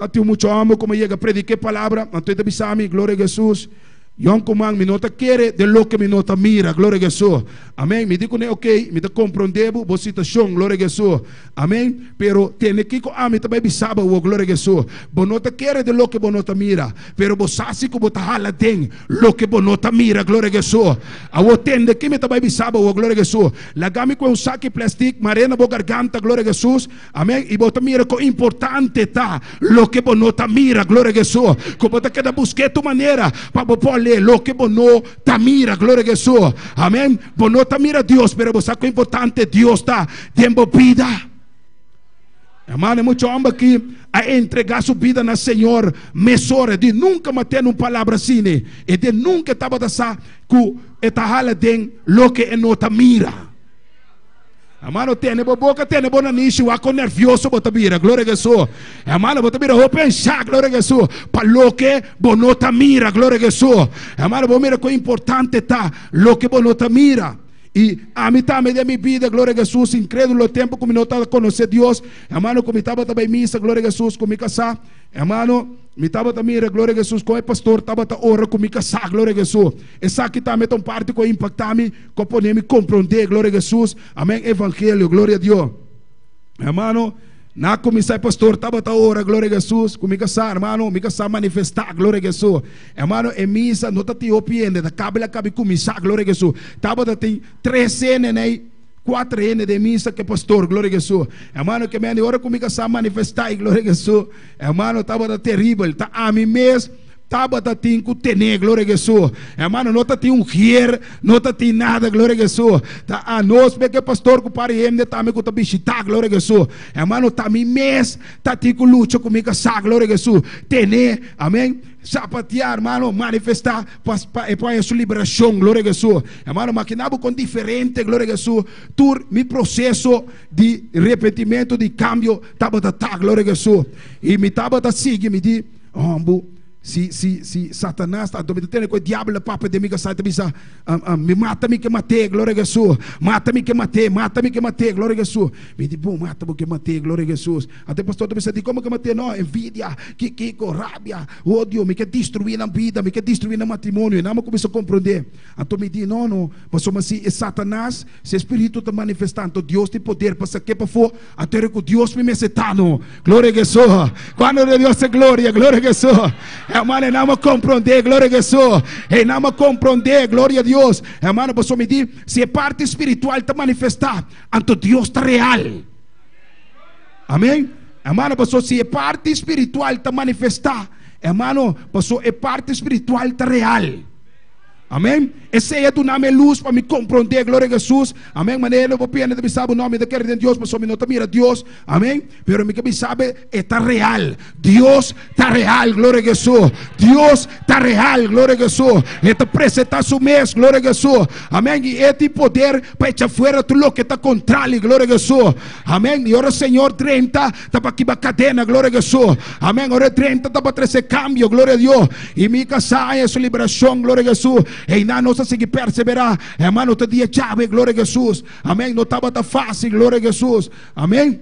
S4: Tenho muito amor como chega a predicar a palavra. Então, te avisame, glória a Jesus. Yon comang me nota quere de lo que me nota mira, glória a Jesus. Amém? Me digo, ok, me te compreendebo a situação, glória a Jesus. Amém? Pero tiene que a mim também bisaba, glória a Jesus. Bo nota quere de lo que bo nota mira, pero bo sasi ko bo tahala den lo que bo nota mira, glória a Jesus. Awo tende que me também bisaba, glória a Jesus. Lagami com saque plástico, marena bo garganta, glória a Jesus. Amém? E bo ta mira ko importante tá lo que bo nota mira, glória a Jesus. Como ta queda busque tu maneira para bo lo que bono tamira, glória a Jesus. Amém? Bono tamira Deus, pero você que é importante, Deus está dando vida. Hermano, é muito homem que a entregar sua vida no Senhor, mesora de nunca manter uma palavra assim, e de nunca estava dessa que etahala den lo que é nota mira. Hermano, tiene boca, tiene bona nicho, va con nervioso, botabira, gloria a Jesús. Hermano, botabira, vos pensar, gloria a Jesús, para lo que bonota mira, gloria a Jesús. Hermano, vos mira qué importante está lo que bonota mira. Y a mitad de mi vida, gloria a Jesús, incrédulo tiempo que me notaba conocer Dios. Hermano, como estaba también misa, gloria a Jesús, con mi casa. Hermano, me estava também, glória a Jesus, com o pastor, estava a orar com mi casa, glória a Jesus. Essa aqui também é uma parte que impacta-me, que pode me compreender, glória a Jesus. Amém, evangelho, glória a Deus. Hermano, na comissão pastor, estava a orar, glória a Jesus, com mi casa, hermano, mi casa manifestar, glória a Jesus. Hermano, em missa, não está te opiando, da cabela cabe comissar, glória a Jesus. Estava a ter 3 cenas, né? 4 anos de missa que pastor, glória a Jesus. Hermano, que me ora comigo a manifestar, glória a Jesus. Hermano, estava terrível, tá a mim mesmo. Estava a ter, glória a Jesus. Hermano, não está um rir, não está nada, glória a Jesus. Tá a nós, porque pastor, que para ele também que está visitar, glória a Jesus. Hermano, tá a mim mesmo, tá com luta comigo a glória a Jesus. Tener, amém? Sapatear, hermano, manifestar para a sua liberação, glória a Jesus. Hermano, maquinava com diferente, glória a Jesus. Tur, meu processo de arrependimento, de cambio, estava a estar, glória a Jesus. E me estava a seguir, me diz, se Satanás está dominando com o diabo, papa de mim que sai bisa, me mata-me que matei, glória a Jesus. Mata-me que matei, glória a Jesus. Me diz, bom, mata-me que matei, glória a Jesus. Até pastor também diz, como que matei? Não, envidia, que rábia, ódio, me quer destruir na vida, me quer destruir no matrimônio. E não me começou a compreender. Então me diz, não, pastor, mas se Satanás, se o Espírito está manifestando, Deus tem poder para saber para fora, até que Deus me messetano, glória a Jesus. Quando Deus é glória a Jesus. Hermano, não me compreender, glória a Jesus. E não me compreender, glória a Deus. Hermano, você me diz, se a parte espiritual está manifestada, então Deus está real. Amém? Hermano, você, se a parte espiritual está manifestada, hermano, você, a parte espiritual está real. Amém? Esse é do nome luz para me compreender, glória a Jesus. Amém? Maneira, eu vou pedir, me sabe o nome da querida de Deus, mas só me nota mira Deus. Amém? Pero me sabe, está real. Deus está real, glória a Jesus. Deus está real, glória a Jesus. Está presente su mês, glória a Jesus. Amém? E este poder para echar fora tudo o que está contrário, glória a Jesus. Amém? E agora, Senhor, 30 está para aqui a cadena, glória a Jesus. Amém? Agora 30 está para trazer cambio, glória a Deus. E me casar é sua liberação, glória a Jesus. E na nossa seguir perseverar, hermano, te dia chave, glória a Jesus. Amém? Não estava tão fácil, glória a Jesus. Amém?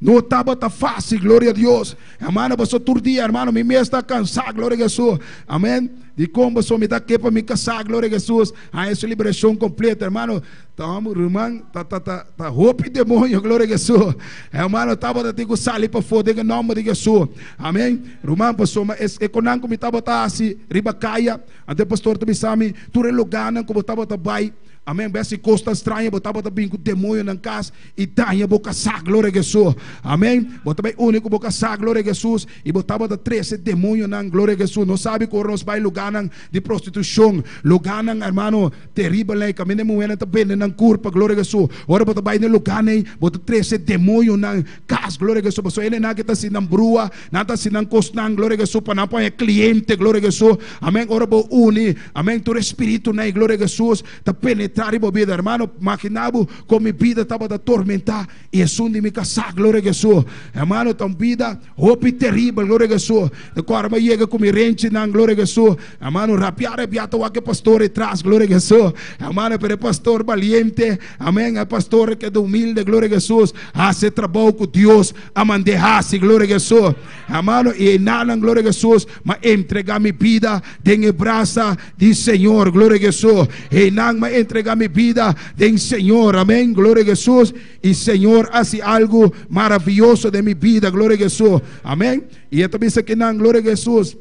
S4: Não estava tão fácil, glória a Deus. Hermano, você todo dia, hermano, me está cansado, glória a Jesus. Amém? De como você me dá aqui para me casar, glória a Jesus. A essa liberação completa, hermano. Estamos, irmão, tá roupa e demônio, glória a Jesus. Hermano, estava a digo sair para fora, em nome de Jesus. Amém? Irmão, pastor, mas é quando eu estava assim, ribacaia, até pastor, tu me sabe, tu relugaram, como estava também. Amém? Bessa costa estranha, botava também com demônio na casa e daí boca sa, glória a Jesus. Amém? Botava único boca sa, glória a Jesus. E botava da 13 demônio na glória a Jesus. Não sabe que nós vai lugar de prostituição, lugar hermano terrível, né? Caminho moeda também na curva, glória a Jesus. Ora botava vai no lugar né? Botava 13 demônio na casa, glória a Jesus. Mas ele não está se na brua, não está se na costan, glória a Jesus. Para não pôr cliente, glória a Jesus. Amém? Ora bo uni, amém? Tu espírito, né? Glória a Jesus. Está penetrando vida, hermano, maquinavo com minha vida estava a atormentar e é de me casar, glória a Jesus, hermano, tam vida, roupa terrível, glória a Jesus, agora me chega com minha rente, glória a Jesus, hermano, rapiar é biato a que pastor atrás, glória a Jesus, hermano, pero pastor valiente, amém, é pastor que é humilde, glória a Jesus, hace trabalho com Deus, a mandejar-se, glória a Jesus, hermano, e nada, glória a Jesus, mas entregar minha vida, em braça de Senhor, glória a Jesus, e não me entregar minha vida em Senhor, amém, glória a Jesus, e Senhor hace algo maravilhoso de minha vida, glória a Jesus, amém, e eu também sei que não, glória a Jesus,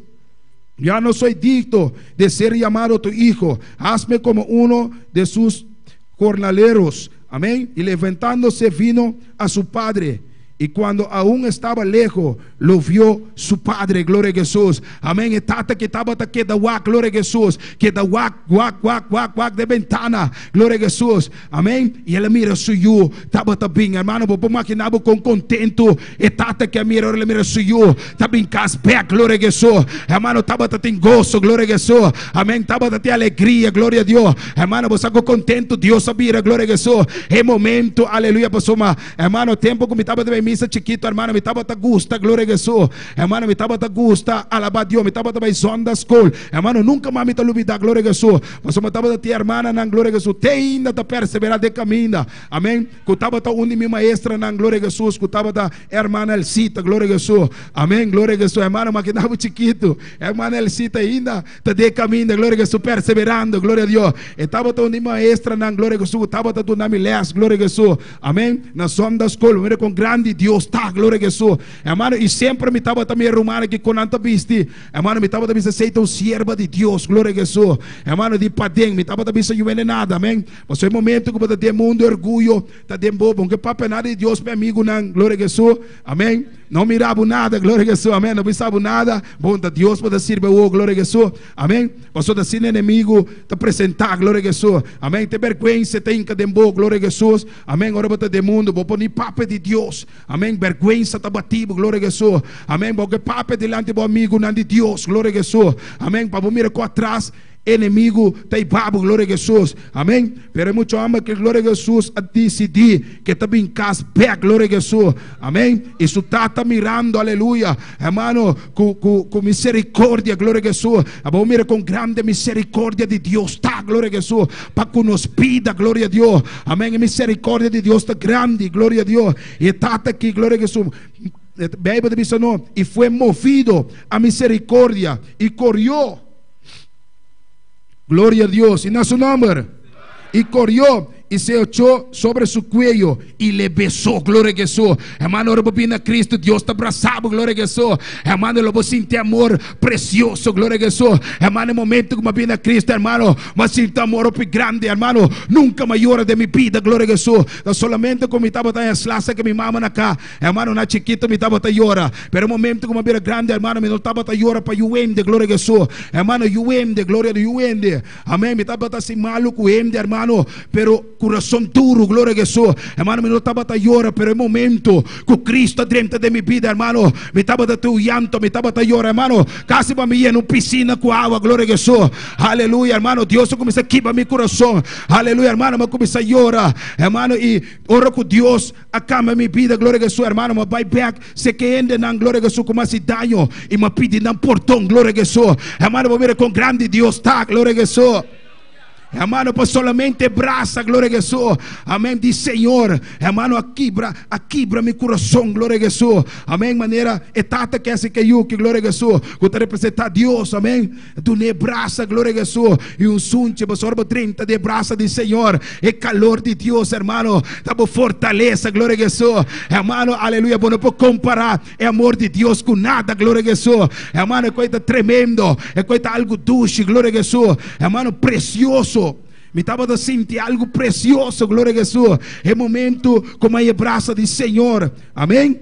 S4: ya no soy digno de ser llamado tu hijo, hazme como uno de sus jornaleros, amén, y levantándose vino a su padre. Y cuando aún estaba lejos, lo vio su padre, gloria a Jesús. Amén. Y tata que estaba que da guac, gloria a Jesús. Que da guac de ventana, gloria a Jesús. Amén. Y él mira suyo, estaba también, hermano, vos imaginaba con contento. Y tata que mira, él mira suyo, también caspeak, gloria a Jesús. Hermano, estaba en gozo, gloria a Jesús. Amén. Estaba de alegría, gloria a Dios. Hermano, vos algo contento, Dios mira, gloria a Jesús. En momento, aleluya, pasó más. Hermano, tiempo que me estaba de misa chiquito, hermano, me estaba a gusta, gloria a Jesús, hermano, me estaba a gusta, alabar Dios, me estaba a sonda school, hermano, nunca más me te olvidar, gloria a Jesús, mas me estaba a ti, hermana, na gloria a Jesús, te ainda te perseverar de camino, amém, que estava a unir minha maestra, na glória a Jesús, que estava a hermana Elcita, glória a Jesús, amém, glória a Jesús, hermano, mas que estava chiquito, hermana Elcita ainda te de camino, glória a Jesús, perseverando, glória a Deus, estava a unir maestra, na glória a Jesús, estava a tu nome les, glória a Jesús, amém, na sonda school, mira com grande Dios está, glória a Jesus, hermano, e sempre me estava também arrumando aqui com tanta vista, hermano, me estava também aceita um servo de Deus, glória a Jesus, hermano, de padem, me estava também sem nada, amém, mas é momento que você tem mundo orgulho, está de bobo, que papo nada de Deus, meu amigo, não, glória a Jesus, amém, não mirava nada, glória a Jesus, amém, não pensava nada, bom, Deus pode servir, glória a Jesus, amém, você está sendo inimigo, te apresentar, glória a Jesus, amém, te vergonha, tem que dembo, glória a Jesus, amém, agora você de mundo, vou pôr papo de Deus, amém, vergonha está batido, glória a Jesus, amém, porque papo delante do amigo, não de Deus, glória a Jesus, amém, para mirar com atrás, inimigo, tem babo, glória a Jesus, amém, pero muito ama que glória a Jesus a decidir que também casa pé, glória a Jesus, amém, isso está mirando, aleluia, hermano, com misericórdia, glória a Jesus, vamos mirar com grande misericórdia de Deus, tá, glória a Jesus, para que nos pida, glória a Deus, amém, a misericórdia de Deus está grande, glória a Deus, e está aqui, glória a Jesus, Bíblia diz não, e foi movido a misericórdia, e correu, glória a Deus, e na seu nome, e correu, y se echó sobre su cuello y le besó, gloria a Jesús. Hermano, ahora viene a Cristo, Dios te abrazaba, gloria a Jesús. Hermano, lo voy a sentir amor precioso, gloria a Jesús. Hermano, el momento que me viene a Cristo, hermano, me siento amor grande, hermano, nunca mayor de mi vida, gloria a Jesús. No solamente como me estaba en slaza que mi mamá acá, hermano, una chiquita me estaba llora, pero el momento que me viene grande, hermano, me no estaba llora para yuende, gloria a Jesús. Hermano, yuende, gloria a yuende. Amén, me estaba así malo, yuende, hermano, pero corazón duro, gloria a Jesús. Hermano, me no estaba llora, pero el momento que Cristo dentro de mi vida, hermano, me estaba tu llanto, me estaba llora, hermano, casi para mí en una piscina con agua, gloria a Jesús. Aleluya, hermano, Dios comienza a quitar mi corazón. Aleluya, hermano, me comienza a llorar, hermano, y oro con Dios acá en mi vida, gloria a Jesús, hermano, me voy back, se que ende en gloria a Jesús, como hace daño, y me pide en portón, gloria a Jesús, hermano, voy a ver con grande Dios está, gloria a Jesús. Hermano, pues solamente braza, gloria a Jesús. Amén, dice Señor, hermano, aquí bra mi corazón, gloria a Jesús. Amén, manera etata que hace que yo, que gloria a Jesús, que te representa a Dios, amén. Tu ne braza, gloria a Jesús, y un sunche, pues orbo 30 de braza, dice Señor, el calor de Dios, hermano, estamos fortaleza, gloria a Jesús, hermano, aleluya, bueno, puedo comparar el amor de Dios con nada, gloria a Jesús, hermano, es coisa tremendo, es coisa algo dulce, gloria a Jesús, hermano, precioso. Me estava a sentir algo precioso, glória a Jesus. É momento como a braça de Senhor, amém?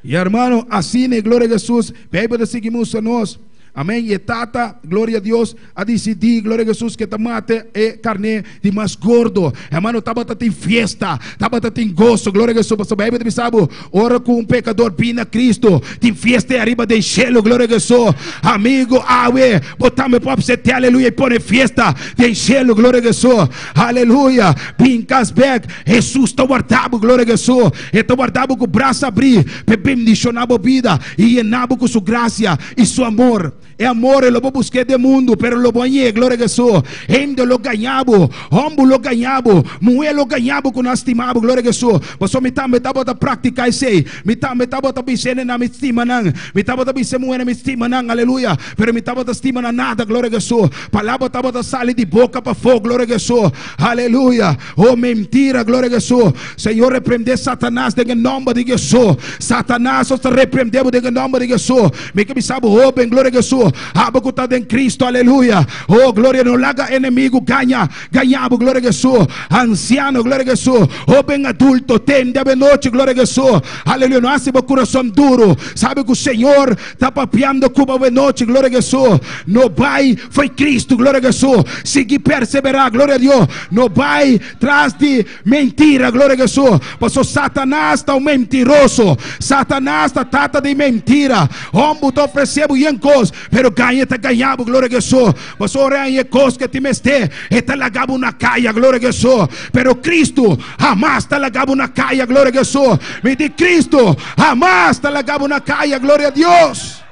S4: E hermano, assim, glória a Jesus, Bíblia seguimos a nós. Amém. E tata, glória a Deus, a decidir, glória a Jesus, que mate é carne de mais gordo. Hermano, estava em festa, estava em gozo, glória a Jesus. Pastor Bíblia me sabe, ora com um pecador, pina Cristo, tem festa arriba do cielo, glória a Jesus. Amigo, ave, botame para você, aleluia, e põe festa do cielo, glória a Jesus. Aleluia. Pincas back, Jesus está guardado, glória a Jesus. Está guardado com o braço abrir, bendicionava a vida e llenava com sua graça e seu amor. É amor, eu vou buscar do mundo, pero lo banhei, glória a Jesus. Ende lo ganhavo, homem lo ganhavo, mulher lo ganhavo com estimavo, glória a Jesus. Você me estava a praticar isso aí, me estava a pensar na me estima não, me estava a pensar mulher me estima não, aleluia. Pero me estava a estima na nada, glória a Jesus. Palavra estava a sair de boca para fogo, glória a Jesus, aleluia. Oh, mentira, glória a Jesus. Senhor, repreender Satanás em nome de Jesus. Satanás, nós repreendemos em nome de Jesus. Me que me sabe, oh, bem, glória a Jesus. Abacutado em Cristo, aleluia. Oh, glória, não larga inimigo, ganhamos, glória a Jesus. Anciano, glória a Jesus. Oh, bem adulto, tende a noite, glória a Jesus. Aleluia, não hace meu coração duro. Sabe que o Senhor está papeando com a noite, glória a Jesus. Não vai, foi Cristo, glória a Jesus. Seguir perseverar, glória a Deus. Não vai traz de mentira, glória a Jesus. Pastor, Satanás está um mentiroso. Satanás está trata de mentira. Homem está oferecendo em coisas. Pero ganha te ganhava, glória a Jesus. Você ora em coisas que te meste, e te lagava na caia, glória a Jesus. Pero Cristo jamais te lagava na caia, glória a Jesus. Me diz Cristo jamais te lagava na caia, glória a Deus.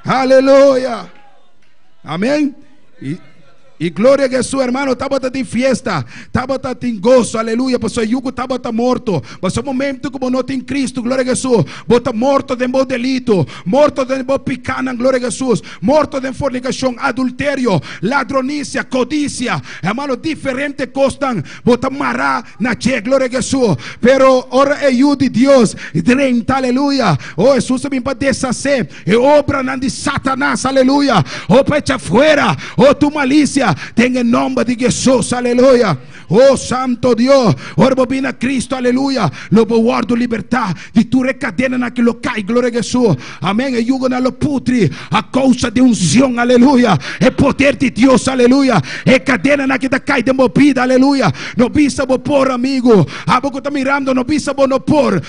S4: Aleluia. Amém. E glória a Jesus, hermano, estava em festa, estava em gozo, aleluia. Pastor Yugo estava morto, mas o momento como não tem Cristo, glória a Jesus, bota morto de bom delito, morto de bom picana, glória a Jesus, morto de fornicação, adultério, ladronícia, codícia, hermano, diferente costan, bota mará na che, glória a Jesus. Pero ora é o de Deus, drenta, aleluia. Oh, Jesus me para deshacer, e obra de Satanás, aleluia. Oh, pecha fuera, oh, tu malícia. Tem em nome de Jesus, aleluia. Oh, santo Deus, ora vem a Cristo, aleluia. Lobo guardo liberdade de tu recadena naquilo cai, glória a Jesus. Amém. E jugo na lo putri a causa de unção, aleluia. É poder de Deus, aleluia. É cadena na que da cai de movida, aleluia. Não bisa vou por amigo. A pouco tá mirando, não bisa vou no por,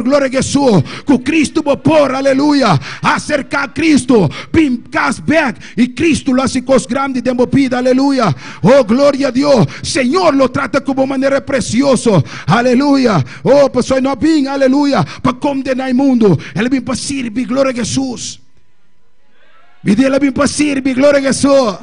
S4: glória a Jesus. Com Cristo vou por, aleluia. Acercar a Cristo, bim casback e Cristo lá se cos grande de movida. Aleluia, oh glória a Deus, Senhor lo trata como maneira preciosa, aleluia. Oh, pessoal, não vem, aleluia, para condenar o mundo, ele vem para servir, glória a Jesus. Ele vem para servir, glória a Jesus,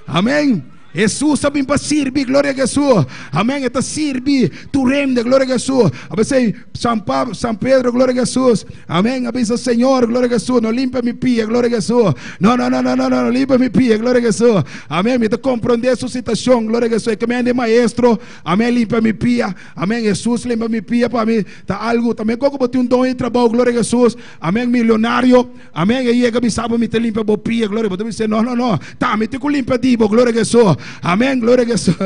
S4: amém. Jesus sabe para servir, glória a Jesus. Amém. Está servir tu reino, glória a Jesus. A veces San Pedro, glória a Jesus. Amém. A veces Senhor, glória a Jesus, não limpa mi pia, glória a Jesus. Não limpa mi pia, glória a Jesus. Amém. Me te compreender essa situação, glória a Jesus. Que me ande maestro, amém, limpa mi pia. Amém. Jesus limpa mi pia para mim. Tá algo também como botar dom de trabalho, glória a Jesus. Amém. Milionário, amém. E chega me sabe me te limpa bo pia, glória a Jesus. Você não. Tá, me te limpa dibo, glória a Jesus. Amém, glória a Jesus.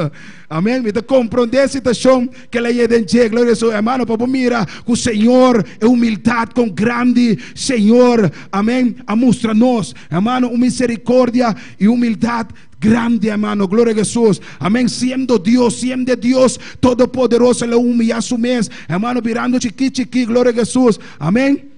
S4: Amém. Me te compreender a situação que ela é dentro, glória a Jesus. Hermano, para mira que o Senhor é humildade com grande Senhor. Amém. A mostra-nos, hermano, misericórdia e humildade grande, hermano, glória a Jesus. Amén. Siendo Dios todopoderoso, le humilla a su mes, hermano, virando chiqui, gloria a Jesús. Amén.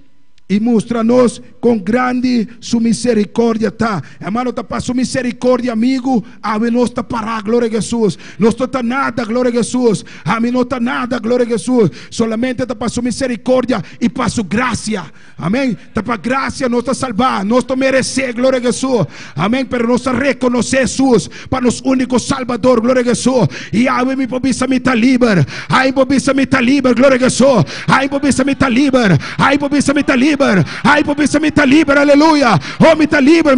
S4: Y muéstranos con grande su misericordia, tá, hermano, tá para su misericordia, amigo. A mí no está para, gloria a Jesús. No está nada, gloria a Jesús. A mí no está nada, gloria a Jesús. Solamente está para su misericordia y para su gracia. Amén. Está para gracia, no está salvar, no está merecer, gloria a Jesús. Amén. Pero no está reconocer Jesús para los únicos salvador, gloria a Jesús. Y a mí pobisa me está libre. Ay, pobisa me está libre, gloria a Jesús. Ay, pobisa me está libre. Ay, pobisa me está libre. Ay, pobisa me está libre, aleluya. Oh, me está libre,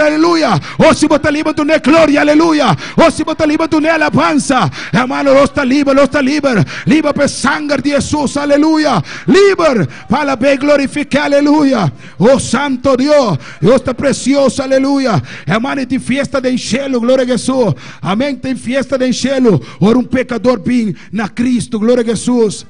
S4: aleluya. Oh, si vos está libre, tú no es gloria, aleluya. Oh, si vos está libre, tú no es alabanza. Hermano, lo está libre. Libre por sangre de Jesús, aleluya. Libre para ver glorificar, aleluya. Oh, santo Dios, Dios está precioso, aleluya. Hermano, y tem fiesta de cielo, gloria a Jesús. Amén, tem fiesta de cielo. Ora um pecador vem na Cristo, glória a Jesus.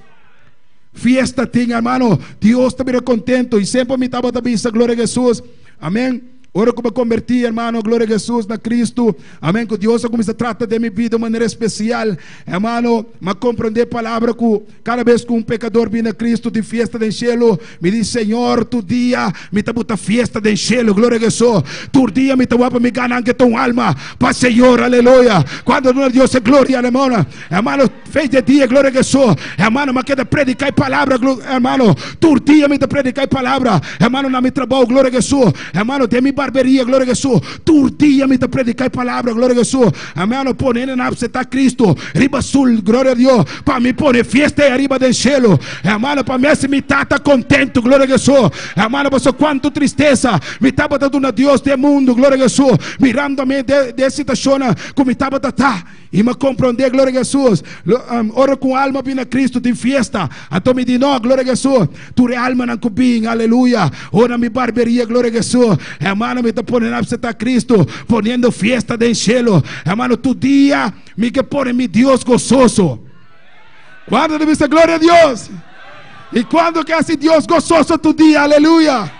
S4: Fiesta tem, hermano. Deus está bem contento. E sempre me estava também, glória a Jesus. Amém. Ora como converti, hermano, glória a Jesus na Cristo. Amém. Que Deus começa a tratar de minha vida de maneira especial, hermano. Mas compreender a palavra que cada vez que pecador vem a Cristo de fiesta de cielo, me diz, Senhor, tu dia me está botando fiesta de cielo, glória a Jesus. Tu dia me está para me ganhar que tua alma para Senhor, aleluia. Quando Deus é glória, hermano. Hermano, fez de dia, glória a Jesus. Hermano, mas quer predicar a palavra, hermano. Tu dia me está predicar a palavra, hermano, na meu trabalho, glória a Jesus. Hermano, tem minha barberia, glória a Jesus. Tu dia me está predicar a palavra, glória a Jesus. Hermano, ponendo na está Cristo, riba sul, glória a Deus. Para me pôr fiesta arriba del cielo, hermano, para mim se me está contento, glória a Jesus. Hermano, você quanto tristeza me está botando a Deus do mundo, glória a Jesus. Mirando-me de situação como me está botando. E me compreender, glória a Jesus. Ora com alma vem a Cristo de fiesta. Então me diz, não, glória a Jesus. Tu alma não cubim, aleluia. Ora mi barberia, glória a Jesus. Hermano, me está ponendo a Cristo, ponendo fiesta de cielo. Hermano, tu dia me que pone mi Deus gozoso. Quando te viste, glória a Deus. E quando que hace Deus gozoso tu dia, aleluia.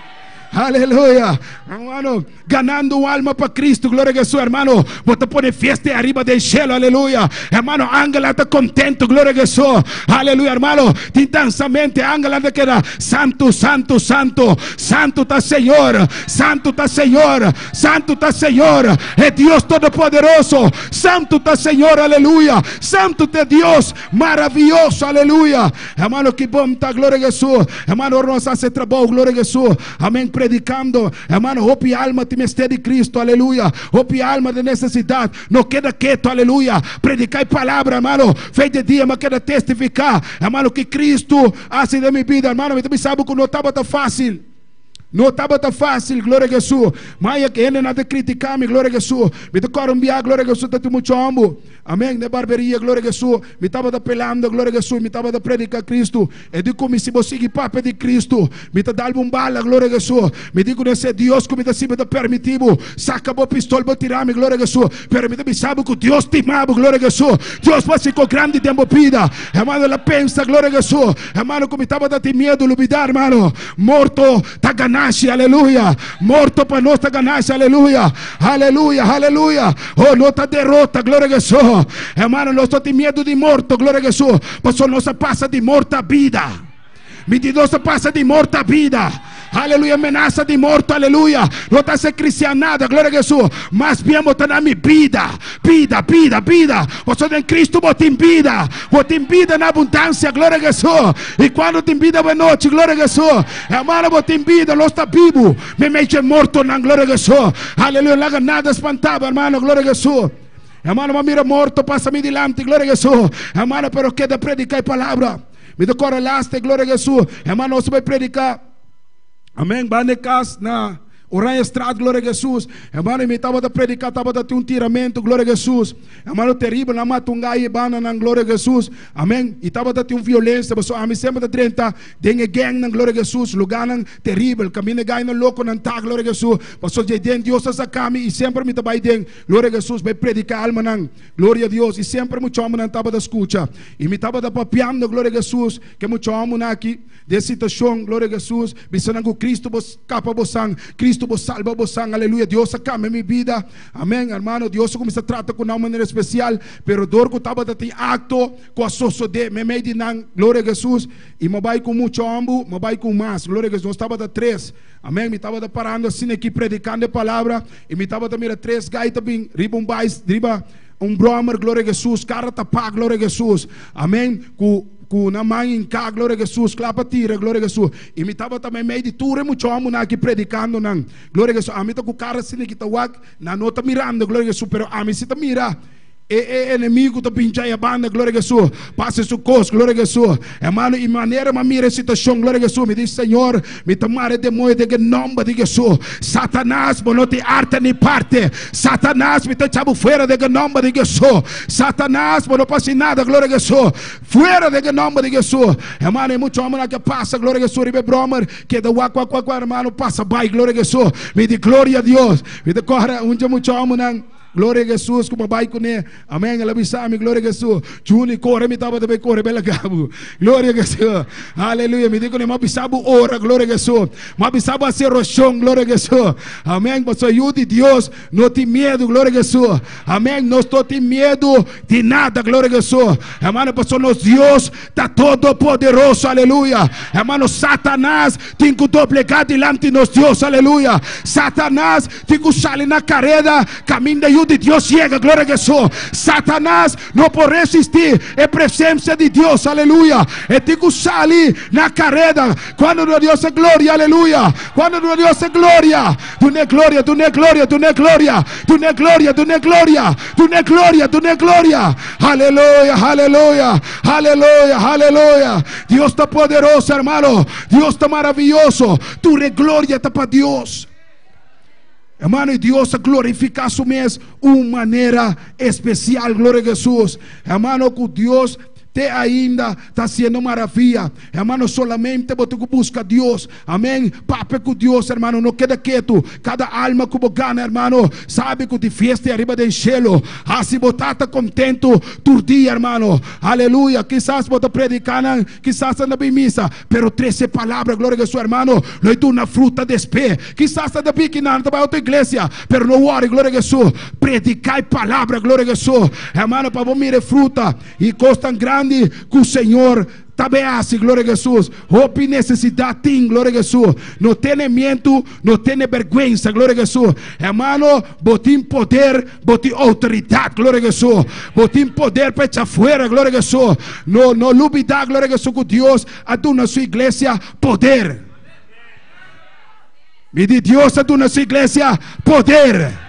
S4: Aleluia, hermano, ganando alma para Cristo, glória a Jesus, hermano. Você pone fiesta arriba del cielo, aleluia. Hermano, Ángela está contento, glória a Jesus, aleluia, hermano. Intensamente, Ángela te queda santo, santo, santo, santo está Senhor, santo está Senhor, santo está Senhor. É Deus Todo-Poderoso, santo está Senhor, aleluia. Santo é Deus, maravilhoso, aleluia. Hermano, que bom está, glória a Jesus. Hermano, nós fazemos trabalho, glória a Jesus, amém. Predicando, hermano, hopi alma te mestre de Cristo, aleluia. Hopi alma de necessidade, não queda quieto, aleluia. Predicar a palavra, hermano, fez de dia, mas queda testificar, hermano, que Cristo hace de minha vida, hermano. Me sabe que não estava tão fácil. Não estava tão fácil, glória a Jesus. Mas que ele não te criticar-me, glória a Jesus. Me tocou enviar, glória a Jesus, te muito amo. Amém. De barberia, glória a Jesus. Me estava pelando, glória a Jesus. Me estava predicar Cristo. E digo, me se você seguir papo de Cristo, me está dando bala, glória a Jesus. Me digo, nesse Deus que me está permitido. Saca a pistola para tirar-me, glória a Jesus. Pero me sabe que Deus te ama, glória a Jesus. Deus vai ser com grande tempo vida. Hermano, ela pensa, glória a Jesus. Hermano, como estava dando medo, olvidar, hermano. Morto, está ganhando. Aleluia, morto para nós está ganância, aleluia, aleluia, aleluia. Oh, nossa derrota, glória a Jesus. Hermano, nós temos medo de morto, glória a Jesus. Mas nós passa de morta a vida. 22 passa de morta a vida. aleluia, ameaça de morte, aleluia, não está se cristiano nada, glória a Jesus, mas bem botar na minha vida, vida, você tem Cristo, botem vida na abundância, glória a Jesus, e quando tem vida boa noite, glória a Jesus, hermano, botem vida, não está vivo, me mete morto na glória a Jesus, aleluia, não nada espantava, hermano, glória a Jesus. Hermano, mira morto, passa-me delante, glória a Jesus. Hermano, pero queda predicar a palavra. Me decorrelaste, glória a Jesus. Hermano, você vai predicar. Amém. Banecas na Oranha Estrada, glória a Jesus. Hermano, me estava a predicar, estava a ter tiramento, glória a Jesus. Hermano, terrível, na matungai, bana, na glória a Jesus. Amém. E estava a ter violência, pessoal. A mim sempre a 30, dengue gang, na glória a Jesus. Lugar terrível, caminho gai, na louco, na tá, glória a Jesus. Pastor, já den Deus essa cami, e sempre me estava den, glória a Jesus, vai predicar alma, na glória a Deus. E sempre muito homem, na estava a escuta. E me estava a papiando, glória a Jesus, que muito homem aqui, de situação, glória a Jesus. Bisanang Cristo, vos capa, vos sang, Cristo, vos salva, vos sang, aleluia. Deus acaba minha vida, amém, hermano. Deus começa a tratar com uma maneira especial, pero dor que estava a ter acto com a sociedade, me meio de nan, glória a Jesus. E me vai com muito amor, me vai com mais, glória a Jesus. Nós estava a 3, amém. Me estava parando assim aqui, predicando a palavra, e me estava a mira 3 gaitas bem, riba riba bromer, glória a Jesus, cara tapar, glória a Jesus, amém. Com na mãe em cá, glória a Jesus, clapa tira, glória a Jesus. E me estava também meio de tudo, muito homem aqui predicando, não, glória a Jesus. A mim está com o cara assim, que está na nota mirando, glória a Jesus, pero a mim se está mira. Inimigo da pinchai a banda, glória a Jesus, passa su cos, glória a Jesus, hermano, e maneira me mira a situação, glória a Jesus, me diz, Senhor, me tomare demônio de nome de Jesus, Satanás, não te arte nem parte, Satanás, me te chamo fora de nome de Jesus, Satanás, não passa nada, glória a Jesus, fora de nome de Jesus, hermano, e muito homem que passa, glória a Jesus, e bromer, que da hermano, passa, vai, glória a Jesus, me diz, glória a Deus, me diz, corre, muito homem, glória a Jesus, como vai com ele, amém, ela me glória a Jesus, Juni, corre, me estava também, corre, bela cabo, glória a Jesus, aleluia, me digo, me bisabo ora, glória a Jesus, me bisabo a ser rochão, glória a Jesus, amém, você ajude Deus, não tem medo, glória a Jesus, amém, não estou tem medo de nada, glória a Jesus, hermano, porque nosso Deus está todo poderoso, aleluia, hermano, Satanás tem que doblegar diante de nosso Deus, aleluia, Satanás tem que sair na carreira, caminho de Deus chega, glória a Jesus. Satanás não pode resistir a presença de Deus, aleluia. E tem que sair na carreira. Quando Deus é glória, aleluia. Quando Deus é glória, tu não é glória, tu não é glória, tu não é glória, tu não é glória, tu não é glória, tu não é glória, tu não é glória. Aleluia, aleluia, aleluia, aleluia. Deus está poderoso, hermano. Deus está maravilhoso. Tu é glória para Deus. Hermano, e Deus glorifica su mês uma maneira especial, glória a Jesus. Hermano, que Deus te ainda está sendo maravilha, hermano, solamente você busca Deus, amém, papo com Deus, hermano, não queda quieto, cada alma que você ganha, hermano, sabe que te fiesta arriba do cielo, assim você está contente todo dia, hermano, aleluia, quizás você predicando, quizás anda bem missa, pero 13 palavras, glória a Jesus, hermano, não é uma fruta de espé, quizás anda bem que não vai a outra igreja, pero não worry, glória a Jesus, predicar palavra, glória a Jesus, hermano, para você mirar fruta, e costam grande que o Senhor também assim, glória a Jesus. Hope necessidade tem, glória a Jesus. Não tem medo, não tem vergonha, glória a Jesus. Hermano, botem poder, botem autoridade, glória a Jesus. Botem poder para echar fora, glória a Jesus. Não duvidar, glória a Jesus, que Deus a dado na sua igreja poder. Me diz, Deus a dado na sua igreja poder.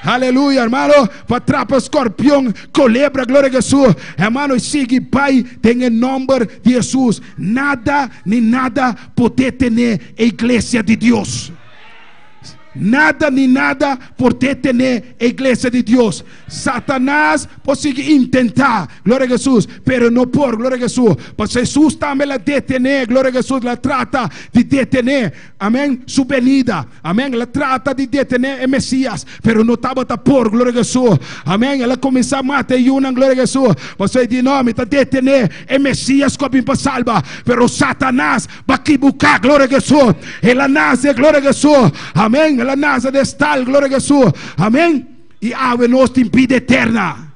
S4: Aleluia, hermano, para trapa escorpião, culebra, glória a Jesus, hermano, siga Pai, tem em nome de Jesus, nada nem nada pode ter a igreja de Deus. Nada nem nada pode ter a igreja de Deus. Satanás pode intentar, glória a Jesus, pero não por, glória a Jesus. Porque Jesus também la detener, glória a Jesus, la trata de detener, amém, sua venida, amém, la trata de detener o Messias, pero não estava por, glória a Jesus, amém. Ela começa a matar uma, glória a Jesus. Você diz, não, me está detener o Messias que vem para salvar, pero Satanás vai equivocar, glória a Jesus. Ela nasce, glória a Jesus, amém. Ela nasce de tal, glória a Jesus, amém. E abre nos tem vida eterna.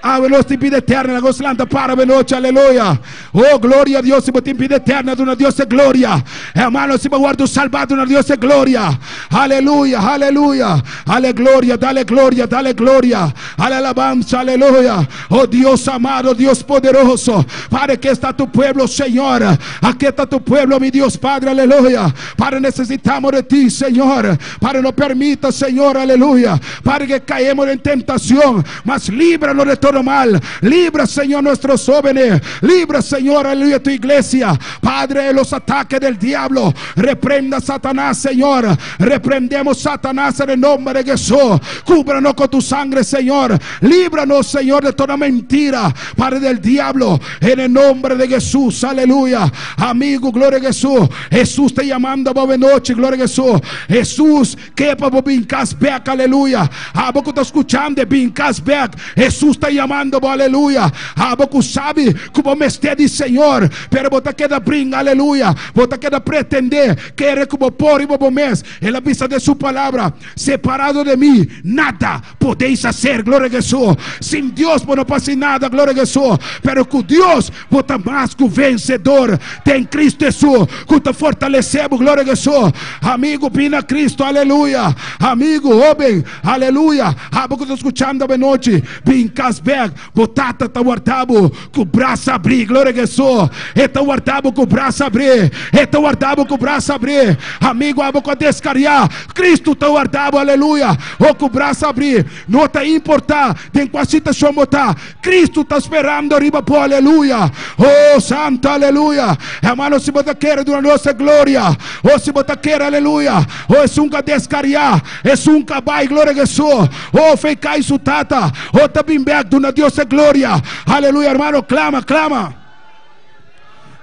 S4: Ábrelos in vida eterna, goslanta para noche, aleluia. Oh, glória a Deus, se botar em vida eterna, do Deus é glória. Hermano, se guarda salvado, do Deus é glória. Aleluia, aleluia. Ale glória, dale glória, dale glória. Ale alabanza, aleluia. Oh Deus amado, Deus poderoso. Para que está tu pueblo, Senhor. Aqui está tu pueblo, mi Deus Padre, aleluia. Para necesitamos de ti, Senhor. Para no permita, Senhor, aleluia. Para que caemos en tentación, mas líbranos de todo mal. Libra, Señor, nuestros jóvenes. Libra, Señor, aleluya, tu iglesia. Padre, de los ataques del diablo. Reprenda Satanás, Señor. Reprendemos Satanás en el nombre de Jesús. Cúbranos con tu sangre, Señor. Líbranos, Señor, de toda mentira, Padre, del diablo, en el nombre de Jesús, aleluya. Amigo, gloria a Jesús. Jesús te llamando a boa noche, gloria a Jesús. Jesús, que para vincar back, aleluya. A boca está escuchando, vincar back. Jesús está llamando, aleluya. A boca sabe como me estende, Senhor. Pero você queda brincar, aleluya. Você queda pretender, querer como por e como mes. En la vista de su palabra, separado de mí, nada podéis hacer, gloria a Jesús. Sin Dios, no pasa nada, gloria a Jesús. Pero con Dios, você más que vencedor. Tem Cristo Jesús, que te fortalecemos, gloria a Jesús. Amigo, vem a Cristo, aleluya. Amigo, joven, aleluya. A boca está escuchando a noche. Vem Casberg, botata está guardado com o braço abrir, glória a Jesús. Está guardado com o braço abrir. Está guardado com o braço abrir. Amigo, a boca descarriar. Cristo está guardado, aleluia. Ou com o braço abrir. Não te importa, tem quase situação botar. Cristo está esperando arriba, por aleluia. Oh, santo, aleluia. Hermano, se você quer de nossa glória, ou se você quer, aleluia, ou é nunca descarriar, é nunca vai, glória a Jesús. Oh, ficar insultada, oh, tá bem back, do Deus é glória, aleluia, hermano, clama, clama.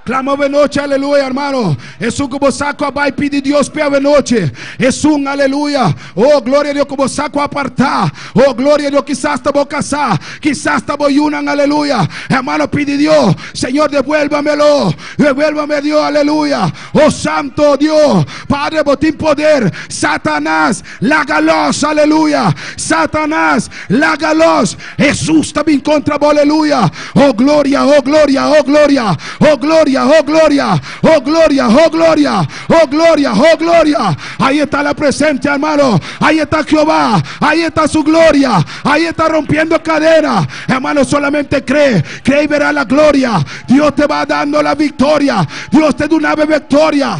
S4: Clama de noche, aleluya, hermano. Es un como saco a vai pedir Dios pela noche. Es un aleluya. Oh, gloria a Dios, como saco a apartar. Oh, gloria a Dios, quizás estamos casados, quizás estamos yunan, aleluya. Hermano, pide Dios, Señor, devuélvamelo. Devuélvame Dios, aleluya. Oh, santo Dios, Padre, botín poder. Satanás, lágalos, aleluya. Satanás, lágalos. Jesús también contra vos, aleluya. Oh, gloria, oh, gloria, oh, gloria, oh, gloria. Oh gloria, oh gloria, oh gloria, oh gloria, oh gloria. Ahí está la presencia, hermano. Ahí está Jehová, ahí está su gloria, ahí está rompiendo cadenas. Hermano, solamente cree, cree y verá la gloria. Dios te va dando la victoria. Dios te da una victoria.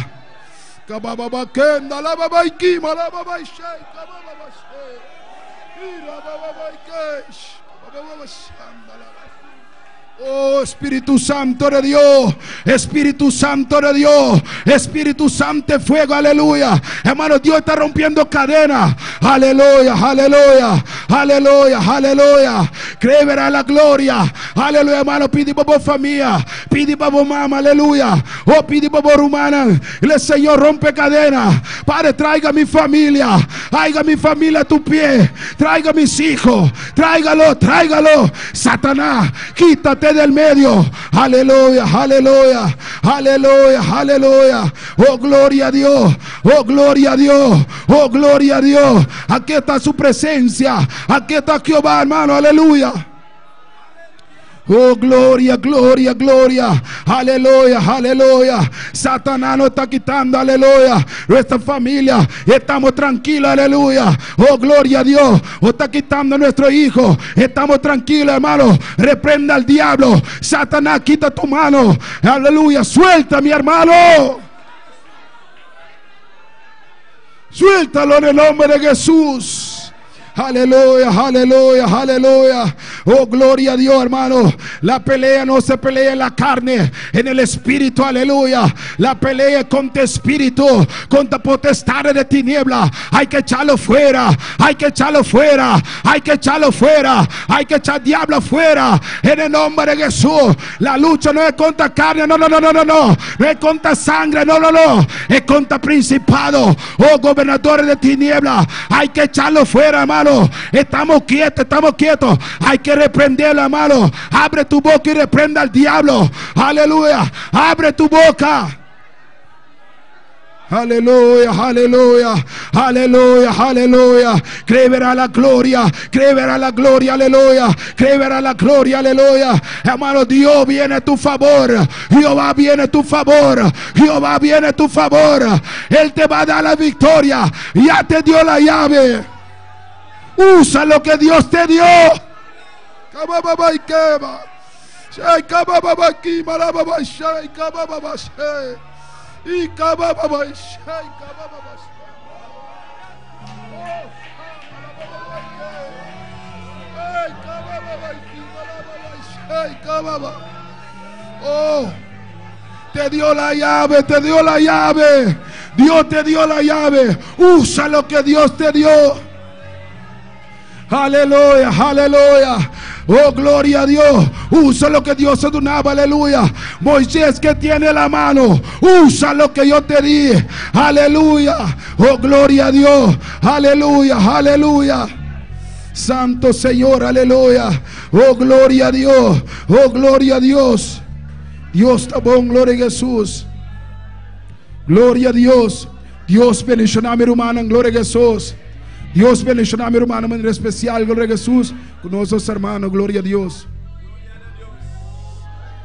S4: Oh, Espíritu Santo de Dios, Espíritu Santo de Dios, Espíritu Santo de fuego, aleluya. Hermano, Dios está rompiendo cadenas, aleluya, aleluya, aleluya, aleluya. Cree verá la gloria, aleluya, hermano. Pide para vos familia, pide para vos mamá, aleluya. Oh, pide para vos rumana. El Señor rompe cadenas. Padre, traiga mi familia, traiga mi familia a tu pie, traiga mis hijos, tráigalo, tráigalo. Satanás, quítate del medio, aleluya, aleluya, aleluya, aleluya. Oh, gloria a Dios, oh, gloria a Dios, oh, gloria a Dios. Aquí está su presencia, aquí está Jehová, hermano, aleluya. Oh, gloria, gloria, gloria. Aleluya, aleluya. Satanás nos está quitando, aleluya, nuestra familia. Estamos tranquilos, aleluya. Oh, gloria a Dios. O está quitando a nuestro hijo. Estamos tranquilos, hermano. Reprenda al diablo. Satanás, quita tu mano. Aleluya. Suelta, mi hermano. Suéltalo en el nombre de Jesús. Aleluya, aleluya, aleluya. Oh, gloria a Dios, hermano. La pelea no se pelea en la carne, en el espíritu, aleluya. La pelea contra espíritu, contra potestades de tiniebla. Hay que echarlo fuera, hay que echarlo fuera, hay que echarlo fuera, hay que echar diablo fuera. En el nombre de Jesús. La lucha no es contra carne, no, no, no, no, no, no. No es contra sangre, no, no, no. Es contra principados, oh, gobernadores de tiniebla. Hay que echarlo fuera, hermano. Estamos quietos. Hay que reprenderlo, hermano. Abre tu boca y reprenda al diablo. Aleluya. Abre tu boca. Aleluya, aleluya, aleluya, aleluya. Cree verá la gloria, cree verá la gloria, aleluya. Cree verá la gloria, aleluya. Hermano, Dios viene a tu favor. Jehová viene a tu favor. Jehová viene a tu favor. Él te va a dar la victoria. Ya te dio la llave. Usa lo que Dios te dio. Oh, te dio la llave, te dio la llave. Dios te dio la llave. Usa lo que Dios te dio. Aleluya, aleluya. Oh, gloria a Dios. Usa lo que Dios te donaba, aleluya. Moisés, que tiene la mano, usa lo que yo te di. Aleluya. Oh, gloria a Dios. Aleluya, aleluya. Santo Señor, aleluya. Oh, gloria a Dios. Oh, gloria a Dios. Dios está bon, gloria a Jesús. Gloria a Dios. Dios bendicionar a mi hermano, gloria a Jesús. Dios bendicionar a mi hermano en especial, gloria a Jesús. Con nosotros, hermanos, gloria a Dios.